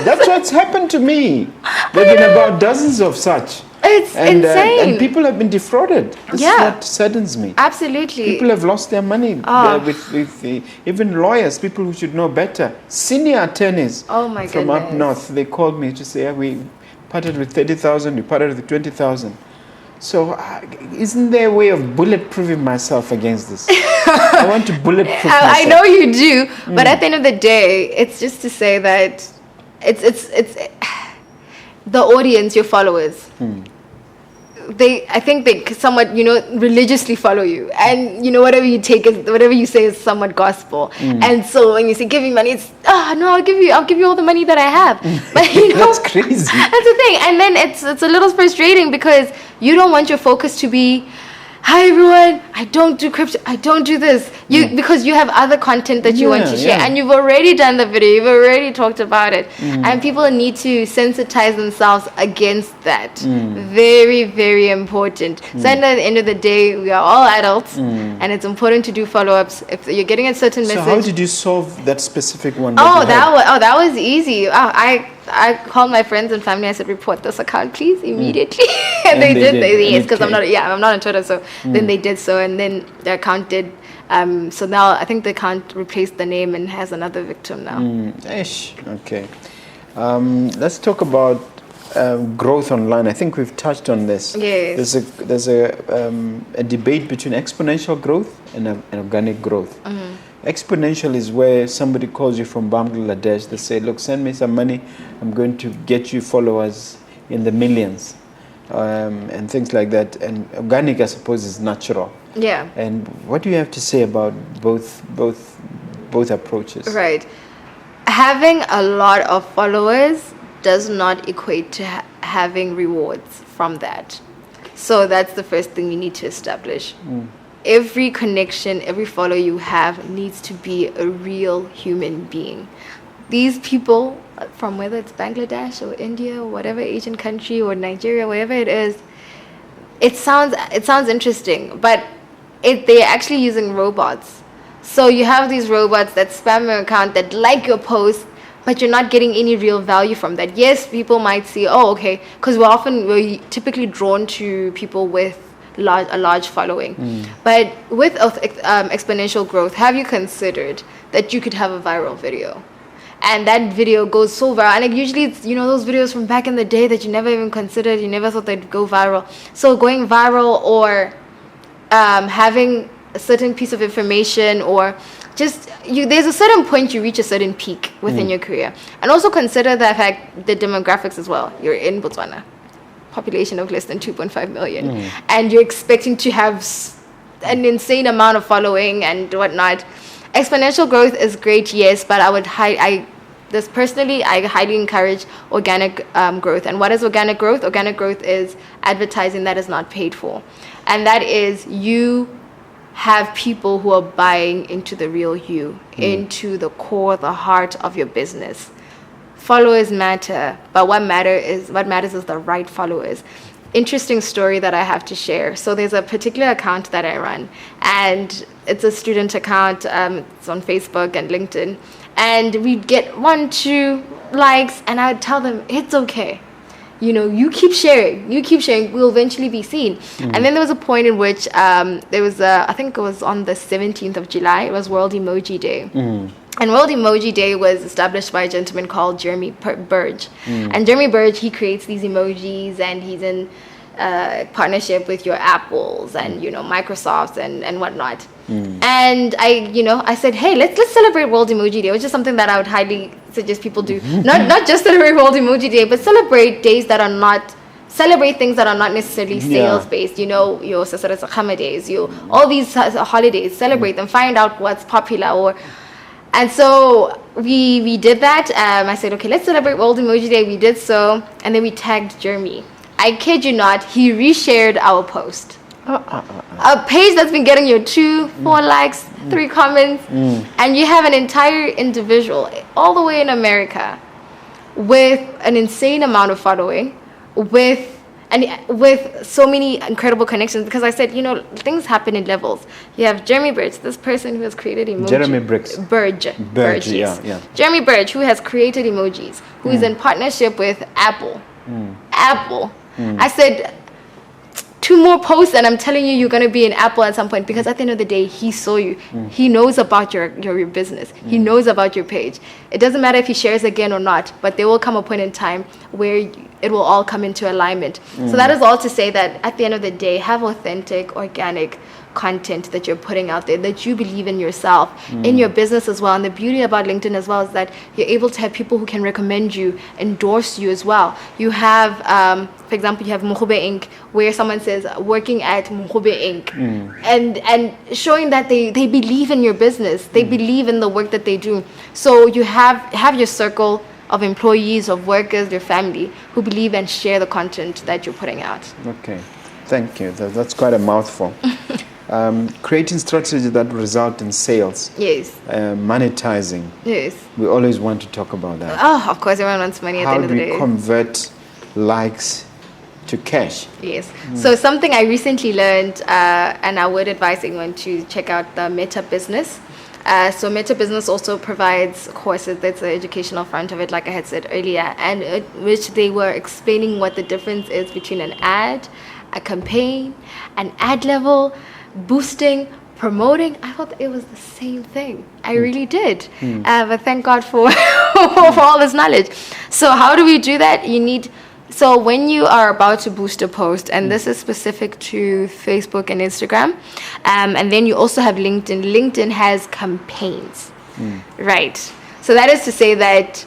That's what's happened to me. There have been about dozens of such. It's insane. And people have been defrauded. This is what saddens me. Absolutely. People have lost their money with even lawyers, people who should know better. Senior attorneys from up north, they called me to say, we parted with 30,000, we parted with 20,000. So isn't there a way of bulletproofing myself against this? I want to bulletproof myself. I know you do, but at the end of the day, it's just to say that it's the audience, your followers. I think they somewhat, religiously follow you, and whatever you say is somewhat gospel. And so when you say give me money, it's no, I'll give you all the money that I have. But that's crazy. That's the thing, and then it's a little frustrating because you don't want your focus to be, hi everyone, I don't do crypto, I don't do this. Because you have other content that you want to share, and you've already done the video, you've already talked about it, and people need to sensitize themselves against that. Very, very important. So at the end of the day, we are all adults, and it's important to do follow-ups. If you're getting a certain message. So how did you solve that specific one? That was easy. I called my friends and family. I said, report this account, please, immediately. and they did. Yes, because I'm not on Twitter. So then they did so, and then the account did. So now I think the account replaced the name and has another victim now. Okay. Let's talk about growth online. I think we've touched on this. Yes. There's a debate between exponential growth and organic growth. Exponential is where somebody calls you from Bangladesh. They say, look, send me some money. I'm going to get you followers in the millions and things like that. And organic, I suppose, is natural. Yeah. And what do you have to say about both approaches? Right. Having a lot of followers does not equate to having rewards from that. So that's the first thing you need to establish. Every connection, every follower you have needs to be a real human being. These people, from whether it's Bangladesh or India or whatever Asian country or Nigeria, wherever it is, it sounds interesting, but they're actually using robots. So you have these robots that spam your account, that like your post, but you're not getting any real value from that. Yes, people might see, because we're typically drawn to people with a large following. But with exponential growth, have you considered that you could have a viral video? And that video goes so viral. And usually it's, those videos from back in the day that you never even considered, you never thought they'd go viral. So going viral, or having a certain piece of information, or just there's a certain point you reach a certain peak within your career. And also consider the demographics as well. You're in Botswana, population of less than 2.5 million, and you're expecting to have an insane amount of following and whatnot. Exponential growth is great, yes, but I highly encourage organic growth. And what is organic growth? Organic growth is advertising that is not paid for, and that is you have people who are buying into the real you, into the core, the heart of your business. Followers matter, but what matters is the right followers. Interesting story that I have to share. So there's a particular account that I run, and it's a student account. It's on Facebook and LinkedIn, and we'd get 1-2 likes, and I would tell them it's okay. You keep sharing. We'll eventually be seen. And then there was a point in which there was I think it was on the 17th of July. It was World Emoji Day. And World Emoji Day was established by a gentleman called Jeremy Burge. And Jeremy Burge, he creates these emojis, and he's in partnership with your Apples and Microsofts and whatnot. And I said, hey, let's celebrate World Emoji Day, which is something that I would highly suggest people do. Not just celebrate World Emoji Day, but celebrate things that are not necessarily sales based. Your Sasara Sakhama days, all these holidays, celebrate them, find out what's popular. And so we did that. I said, okay, let's celebrate World Emoji Day. We did so, and then we tagged Jeremy. I kid you not, he reshared our post. A page that's been getting your 2, 4 likes, 3 comments, and you have an entire individual all the way in America with an insane amount of following, with so many incredible connections. Because I said, things happen in levels. You have Jeremy Burge, this person who has created emojis. Jeremy Burge, yes. yeah. Jeremy Burge, who has created emojis, who is in partnership with Apple. Apple. I said 2 more posts and I'm telling you, you're going to be in Apple at some point, because at the end of the day, he saw you. He knows about your business. He knows about your page. It doesn't matter if he shares again or not, but there will come a point in time where it will all come into alignment. So that is all to say that at the end of the day, have authentic, organic content that you're putting out there, that you believe in yourself, in your business as well. And the beauty about LinkedIn as well is that you're able to have people who can recommend you, endorse you as well. You have, for example, you have Mohube Inc., where someone says, working at Mohube Inc., and showing that they believe in your business, they believe in the work that they do. So you have your circle of employees, of workers, your family, who believe and share the content that you're putting out. Okay, thank you. That's quite a mouthful. Creating strategies that result in sales. Yes. Monetizing. Yes. We always want to talk about that. Oh, of course, everyone wants money at the end of the day. How do we convert likes to cash? Yes. So something I recently learned, and I would advise anyone to check out the Meta Business. So Meta Business also provides courses. That's the educational front of it, like I had said earlier, and which they were explaining what the difference is between an ad, a campaign, an ad level, boosting, promoting. I thought it was the same thing. I really did. But thank God for for all this knowledge. So how do we do that? So when you are about to boost a post, and this is specific to Facebook and Instagram, and then you also have LinkedIn. LinkedIn has campaigns, right? So that is to say that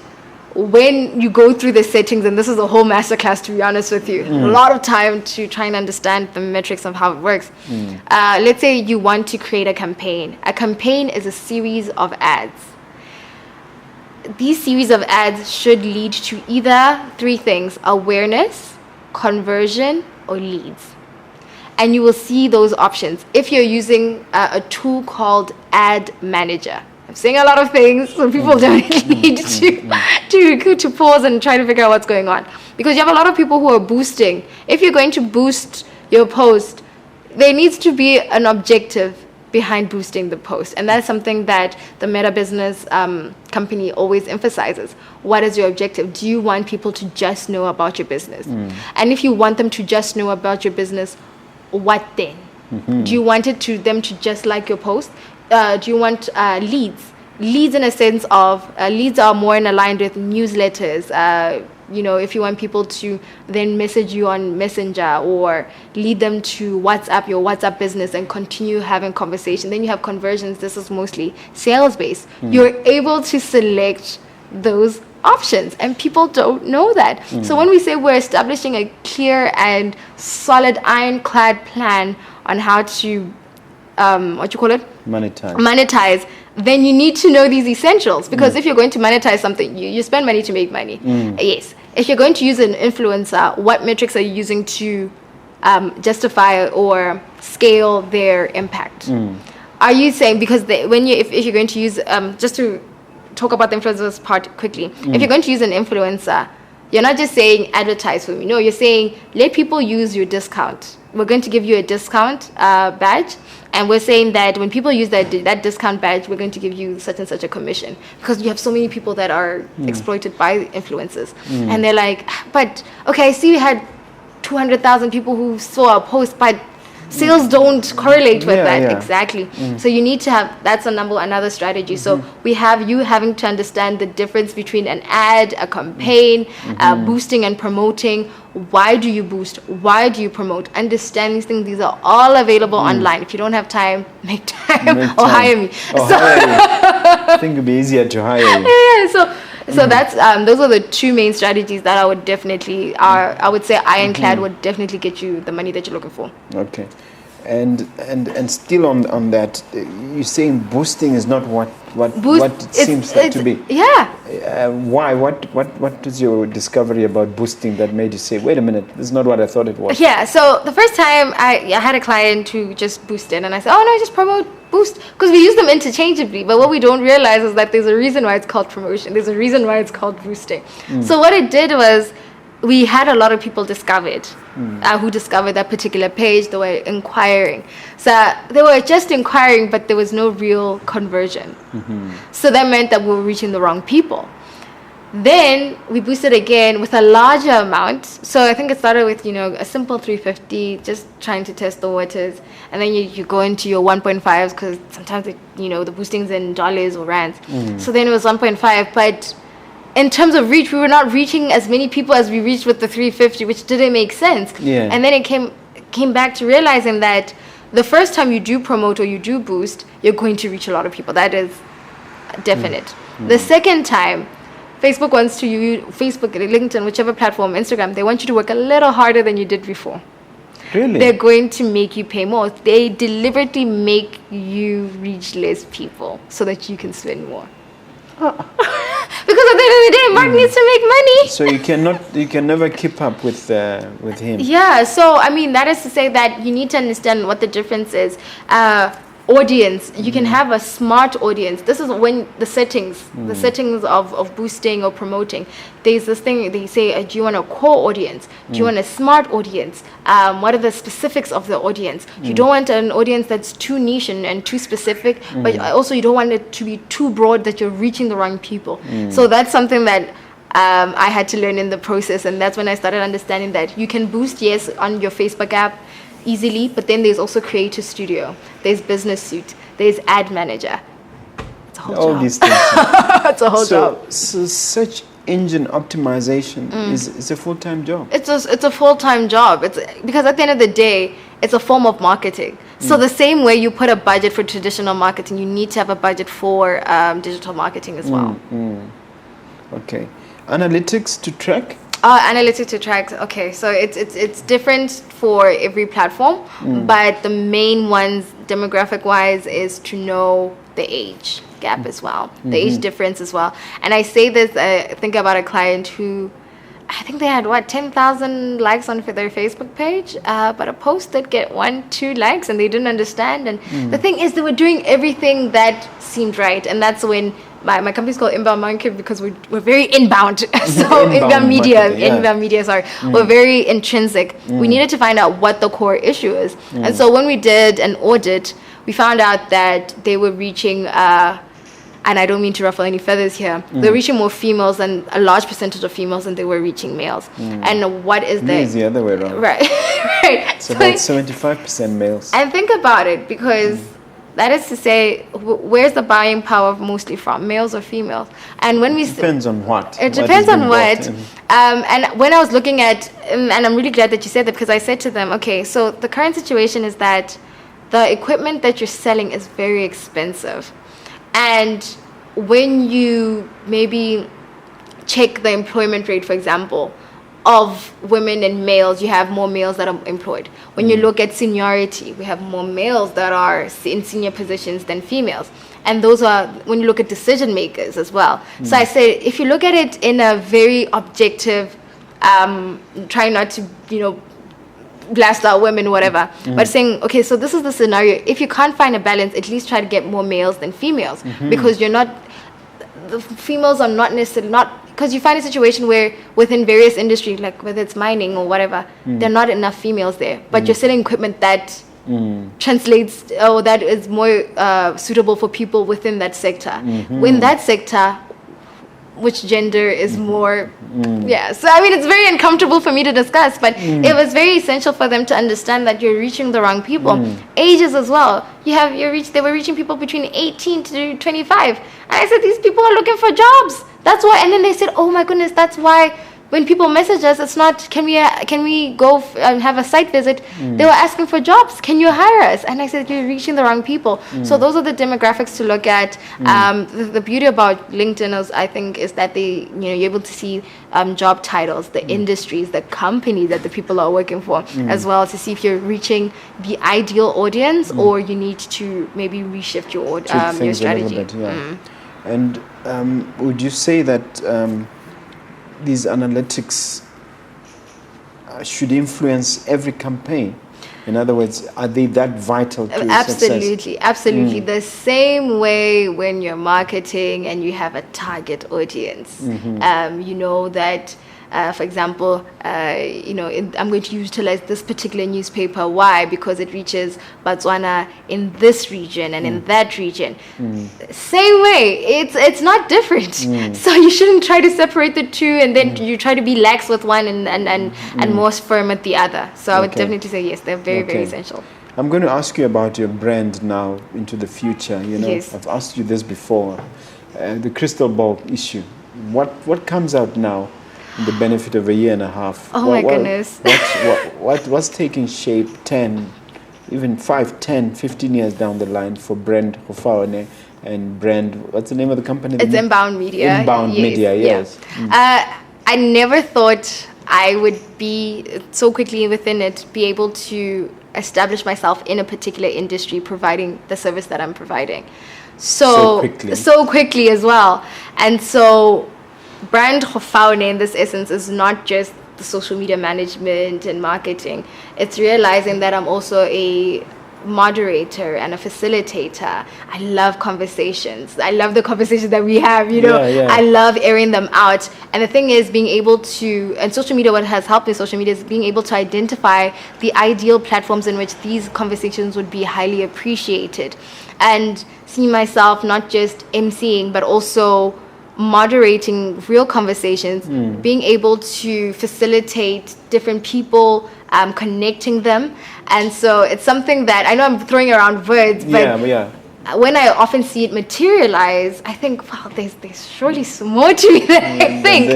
when you go through the settings, and this is a whole masterclass, to be honest with you, a lot of time to try and understand the metrics of how it works. Let's say you want to create a campaign. A campaign is a series of ads. These series of ads should lead to either 3 things: awareness, conversion, or leads. And you will see those options if you're using a tool called Ad Manager. I'm saying a lot of things, so people don't need to pause and try to figure out what's going on. Because you have a lot of people who are boosting. If you're going to boost your post, there needs to be an objective behind boosting the post. And that's something that the Meta Business company always emphasizes. What is your objective? Do you want people to just know about your business? And if you want them to just know about your business, what then? Do you want them to just like your post? Do you want leads? Leads in a sense of, leads are more in aligned with newsletters. If you want people to then message you on Messenger or lead them to WhatsApp, your WhatsApp business, and continue having conversation. Then you have conversions. This is mostly sales-based. You're able to select those options, and people don't know that. So when we say we're establishing a clear and solid ironclad plan on how to monetize, then you need to know these essentials, because if you're going to monetize something, you spend money to make money. Yes. If you're going to use an influencer, what metrics are you using to justify or scale their impact? Are you saying, because if you're going to use, just to talk about the influencers part quickly, if you're going to use an influencer, you're not just saying advertise for me. No, you're saying let people use your discount. We're going to give you a discount badge, and we're saying that when people use that discount badge, we're going to give you such and such a commission, because you have so many people that are exploited by influencers. And they're like, but okay, I see you had 200,000 people who saw a post, but Sales don't correlate with that. Yeah. Exactly. So you need to have, that's another strategy. So we have you having to understand the difference between an ad, a campaign, boosting and promoting. Why do you boost? Why do you promote? Understand these things. These are all available online. If you don't have time, make time or hire me. Hire you. I think it'd be easier to hire you. Yeah. So that's those are the two main strategies that I would definitely I would say Ironclad would definitely get you the money that you're looking for. Okay, and still on that, you're saying boosting is not what it seems to be. Yeah. Why? What was your discovery about boosting that made you say, wait a minute, this is not what I thought it was? Yeah. So the first time I had a client who just boosted, and I said, oh no, just promote. Boost, because we use them interchangeably, but what we don't realize is that there's a reason why it's called promotion. There's a reason why it's called boosting. So what it did was we had a lot of people discovered who discovered that particular page. They were inquiring, so they were just inquiring, but there was no real conversion. So that meant that we were reaching the wrong people. Then we boosted again with a larger amount. So I think it started with, a simple 350, just trying to test the waters. And then you go into your 1.5s because sometimes, the boosting's in dollars or rands. So then it was 1.5. But in terms of reach, we were not reaching as many people as we reached with the 350, which didn't make sense. Yeah. And then it came back to realizing that the first time you do promote or you do boost, you're going to reach a lot of people. That is definite. The second time, Facebook wants to use Facebook, LinkedIn, whichever platform, Instagram, they want you to work a little harder than you did before. Really? They're going to make you pay more. They deliberately make you reach less people so that you can spend more. Because at the end of the day, Mark needs to make money. So you can never keep up with him. Yeah, so I mean, that is to say that you need to understand what the difference is. Audience, you can have a smart audience. This is when the settings of boosting or promoting, there's this thing they say, do you want a core audience, do you want a smart audience, what are the specifics of the audience? You don't want an audience that's too niche and too specific, but also you don't want it to be too broad that you're reaching the wrong people. So that's something that I had to learn in the process, and that's when I started understanding that you can boost, yes, on your Facebook app easily, but then there's also Creator Studio, there's Business Suite, there's Ad Manager. It's a whole all job. These things. It's a whole job. So search engine optimization is a full-time job. It's a full-time job. It's because at the end of the day, it's a form of marketing. So the same way you put a budget for traditional marketing, you need to have a budget for digital marketing as well. Okay. Analytics to track? Analytics to track. Okay, so it's different for every platform, but the main ones, demographic-wise, is to know the age gap as well, the age difference as well. And I say this, think about a client who, I think they had 10,000 likes on their Facebook page, but a post did get 1-2 likes, and they didn't understand. And the thing is, they were doing everything that seemed right, and that's when my company's called Inbound Marketing, because we're very inbound. So inbound media, sorry. We're very intrinsic. We needed to find out what the core issue is. And so when we did an audit, we found out that they were reaching, and I don't mean to ruffle any feathers here, they're reaching more females, and a large percentage of females than they were reaching males. And what is that? It's the other way around. Right. Right. It's about 75% males. And think about it, because that is to say, where's the buying power mostly from, males or females? And when we depends on what. It depends on what. And when I was looking at, and I'm really glad that you said that, because I said to them, okay, so the current situation is that the equipment that you're selling is very expensive. And when you maybe check the employment rate, for example, of women and males, you have more males that are employed. When you look at seniority, we have more males that are in senior positions than females. And those are, when you look at decision makers as well. So I say, if you look at it in a very objective, trying not to, blast out women, whatever, but saying, okay, so this is the scenario. If you can't find a balance, at least try to get more males than females, because the females are not necessarily because you find a situation where within various industries, like whether it's mining or whatever, there are not enough females there, but you're selling equipment that translates, or that is more suitable for people within that sector. In that sector, which gender is more. Yeah, so I mean, it's very uncomfortable for me to discuss, but it was very essential for them to understand that you're reaching the wrong people. Ages as well. They were reaching people between 18 to 25, and I said, these people are looking for jobs. That's why. And then they said, oh my goodness, that's why when people message us, it's not, can we go and have a site visit? They were asking for jobs. Can you hire us? And I said, you're reaching the wrong people. So those are the demographics to look at. The beauty about LinkedIn I think is that you're able to see job titles, the industries, the companies that the people are working for, as well, to see if you're reaching the ideal audience or you need to maybe reshift your strategy. A little bit, yeah. And would you say that these analytics should influence every campaign? In other words, are they that vital to success? Absolutely. The same way when you're marketing and you have a target audience, you know that, for example, I'm going to utilize this particular newspaper. Why? Because it reaches Botswana in this region and in that region. Same way, it's not different. So you shouldn't try to separate the two, and then you try to be lax with one and more firm at the other. So I would definitely say yes, they're very, very essential. I'm going to ask you about your brand now into the future. Yes. I've asked you this before. The crystal ball issue. What comes out now? The benefit of a year and a half. Oh my goodness. What's taking shape 10, even 5, 10, 15 years down the line for brand Gofaone and brand, what's the name of the company? It's Inbound Media. Inbound Media, yes. I never thought I would be so quickly within it, be able to establish myself in a particular industry providing the service that I'm providing. So quickly as well. And so brand Gofaone in this essence is not just the social media management and marketing. It's realizing that I'm also a moderator and a facilitator. I love conversations. I love the conversations that we have, I love airing them out. And the thing is being able to, and social media, what has helped with social media is being able to identify the ideal platforms in which these conversations would be highly appreciated, and see myself not just emceeing but also moderating real conversations, being able to facilitate different people, connecting them. And so it's something that I know I'm throwing around words, but when I often see it materialize, I think, wow, there's surely some more to me than I think,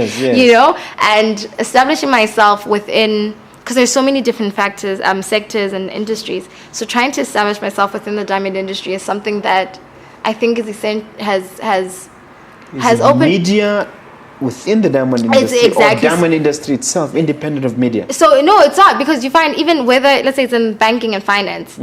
and establishing myself within, because there's so many different factors, sectors and industries. So trying to establish myself within the diamond industry is something that I think has opened media within the diamond industry, or diamond industry itself, independent of media. So no, it's not, because you find even whether, let's say it's in banking and finance,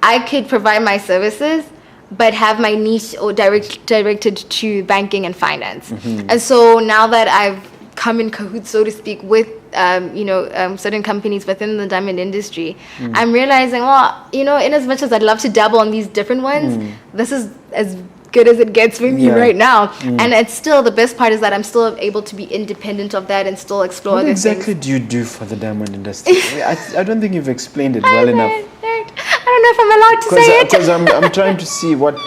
I could provide my services but have my niche or directed to banking and finance. And so now that I've come in cahoots, so to speak, with certain companies within the diamond industry, I'm realizing, in as much as I'd love to dabble on these different ones, this is as good as it gets with me right now. And it's still, the best part is that I'm still able to be independent of that and still explore what other exactly things. do you do for the diamond industry? I don't think you've explained it well enough. I don't know if I'm allowed to say it. Because I'm trying to see what's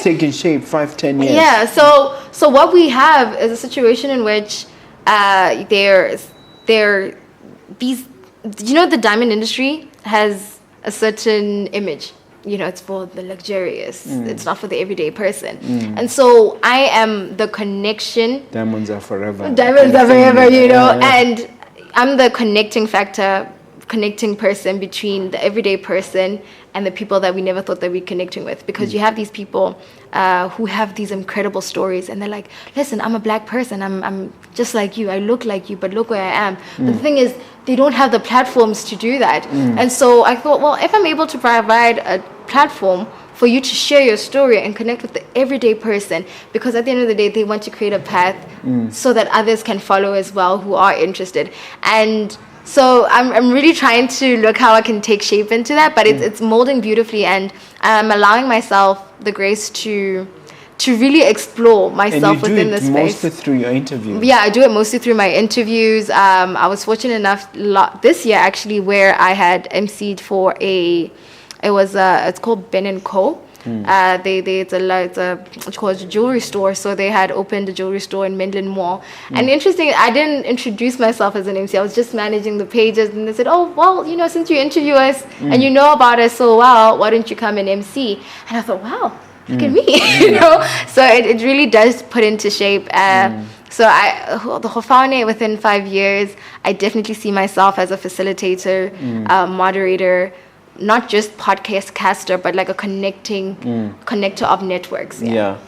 taking shape 5-10 years. Yeah, so what we have is a situation in which these, the diamond industry has a certain image. It's for the luxurious. It's not for the everyday person. And so I am the connection. Diamonds are forever. And I'm the connecting factor, connecting person between the everyday person and the people that we never thought that we'd connecting with. Because you have these people who have these incredible stories, and they're like, listen, I'm a black person. I'm just like you. I look like you, but look where I am. But the thing is, they don't have the platforms to do that. And so I thought, well, if I'm able to provide a platform for you to share your story and connect with the everyday person, because at the end of the day, they want to create a path so that others can follow as well who are interested. And so I'm really trying to look how I can take shape into that, but it's molding beautifully, and I'm allowing myself the grace to really explore myself within this space. And you do it mostly through your interviews? Yeah, I do it mostly through my interviews. I was fortunate enough this year actually, where I had emceed for it's called Ben & Co. It's it's called a jewelry store. So they had opened a jewelry store in Midland Mall. And interesting, I didn't introduce myself as an MC. I was just managing the pages, and they said, "Oh, well, since you interview us and you know about us so well, why don't you come and MC?" And I thought, wow, look at me, So it really does put into shape. So the Gofaone, within 5 years, I definitely see myself as a facilitator, moderator, not just podcast caster, but like a connector of networks. Yeah.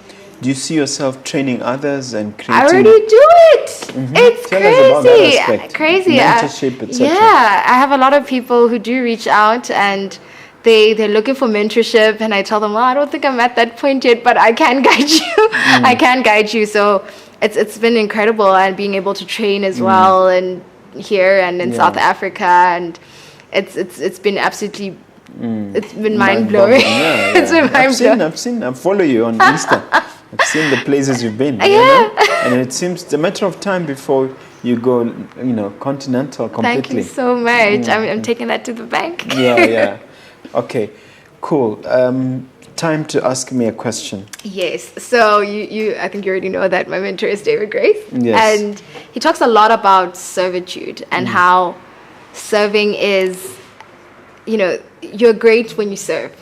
Do you see yourself training others and creating? I already do it. It's Tell crazy. us about that aspect. Crazy. Mentorship, etc. Yeah, I have a lot of people who do reach out, and they're looking for mentorship, and I tell them, well, I don't think I'm at that point yet, but I can guide you. I can guide you. So it's been incredible, and being able to train as well, and here and in South Africa, and it's been absolutely it's been mind blowing. Yeah. It's been mind blowing. I follow you on Insta. I've seen the places you've been. And it seems it's a matter of time before you go, continental completely. Thank you so much. I'm taking that to the bank. Yeah. Okay, cool. Time to ask me a question. Yes. So you I think you already know that my mentor is David Grace. Yes. And he talks a lot about servitude and how serving is, you're great when you serve.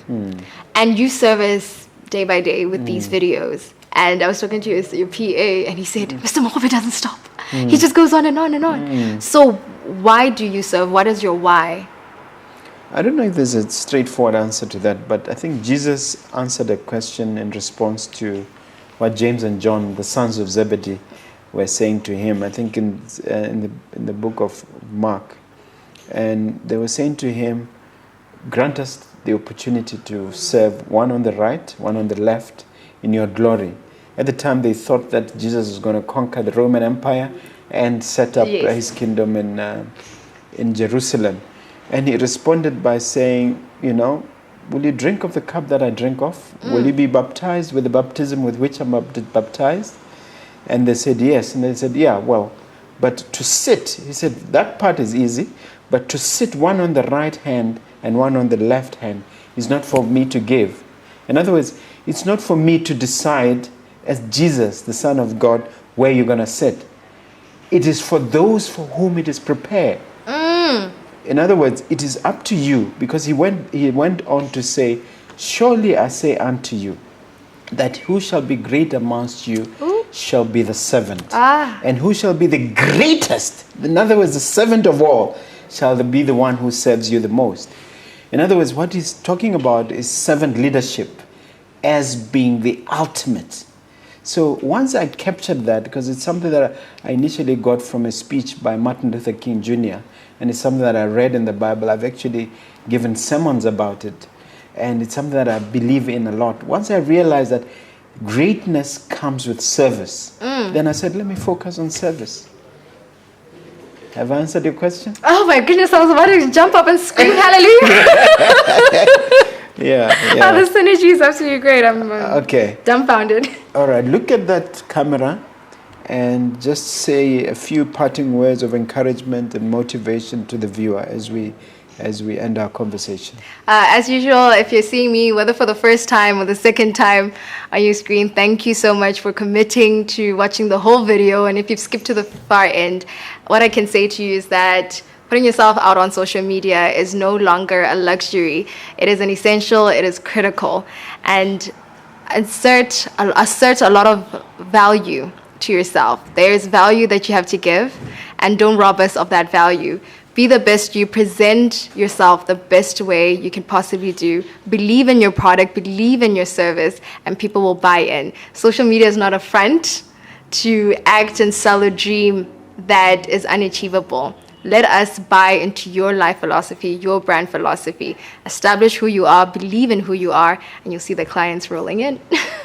And you service day by day with these videos. And I was talking to your PA, and he said, Mr. Mohobe doesn't stop. He just goes on and on and on. So why do you serve? What is your why? I don't know if there's a straightforward answer to that, but I think Jesus answered a question in response to what James and John, the sons of Zebedee, were saying to him. I think in the book of Mark, and they were saying to him, "Grant us the opportunity to serve one on the right, one on the left, in your glory." At the time, they thought that Jesus was going to conquer the Roman Empire and set up his kingdom in Jerusalem. And he responded by saying, will you drink of the cup that I drink of? Will you be baptized with the baptism with which I'm baptized? And they said, yes. And they said, yeah, well, but to sit, he said, that part is easy, but to sit one on the right hand and one on the left hand is not for me to give. In other words, it's not for me to decide as Jesus, the Son of God, where you're going to sit. It is for those for whom it is prepared. In other words, it is up to you, because he went on to say, surely I say unto you, that who shall be great amongst you shall be the servant. And who shall be the greatest, in other words, the servant of all, shall be the one who serves you the most. In other words, what he's talking about is servant leadership as being the ultimate. So once I captured that, because it's something that I initially got from a speech by Martin Luther King Jr., and it's something that I read in the Bible. I've actually given sermons about it, and it's something that I believe in a lot. Once I realized that greatness comes with service, then I said, let me focus on service. Have I answered your question? Oh my goodness, I was about to jump up and scream hallelujah. Yeah. Oh, the synergy is absolutely great. I'm okay. Dumbfounded. All right, look at that camera and just say a few parting words of encouragement and motivation to the viewer as we end our conversation. As usual, if you're seeing me, whether for the first time or the second time on your screen, thank you so much for committing to watching the whole video. And if you've skipped to the far end, what I can say to you is that putting yourself out on social media is no longer a luxury. It is an essential, it is critical. And assert a lot of value to yourself. There is value that you have to give, and don't rob us of that value. Be the best you, present yourself the best way you can possibly do. Believe in your product, believe in your service, and people will buy in. Social media is not a front to act and sell a dream that is unachievable. Let us buy into your life philosophy, your brand philosophy. Establish who you are, believe in who you are, and you'll see the clients rolling in.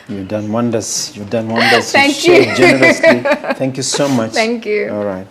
You've done wonders. You've done wonders. Thank you. you. Shared generously. Thank you so much. Thank you. All right.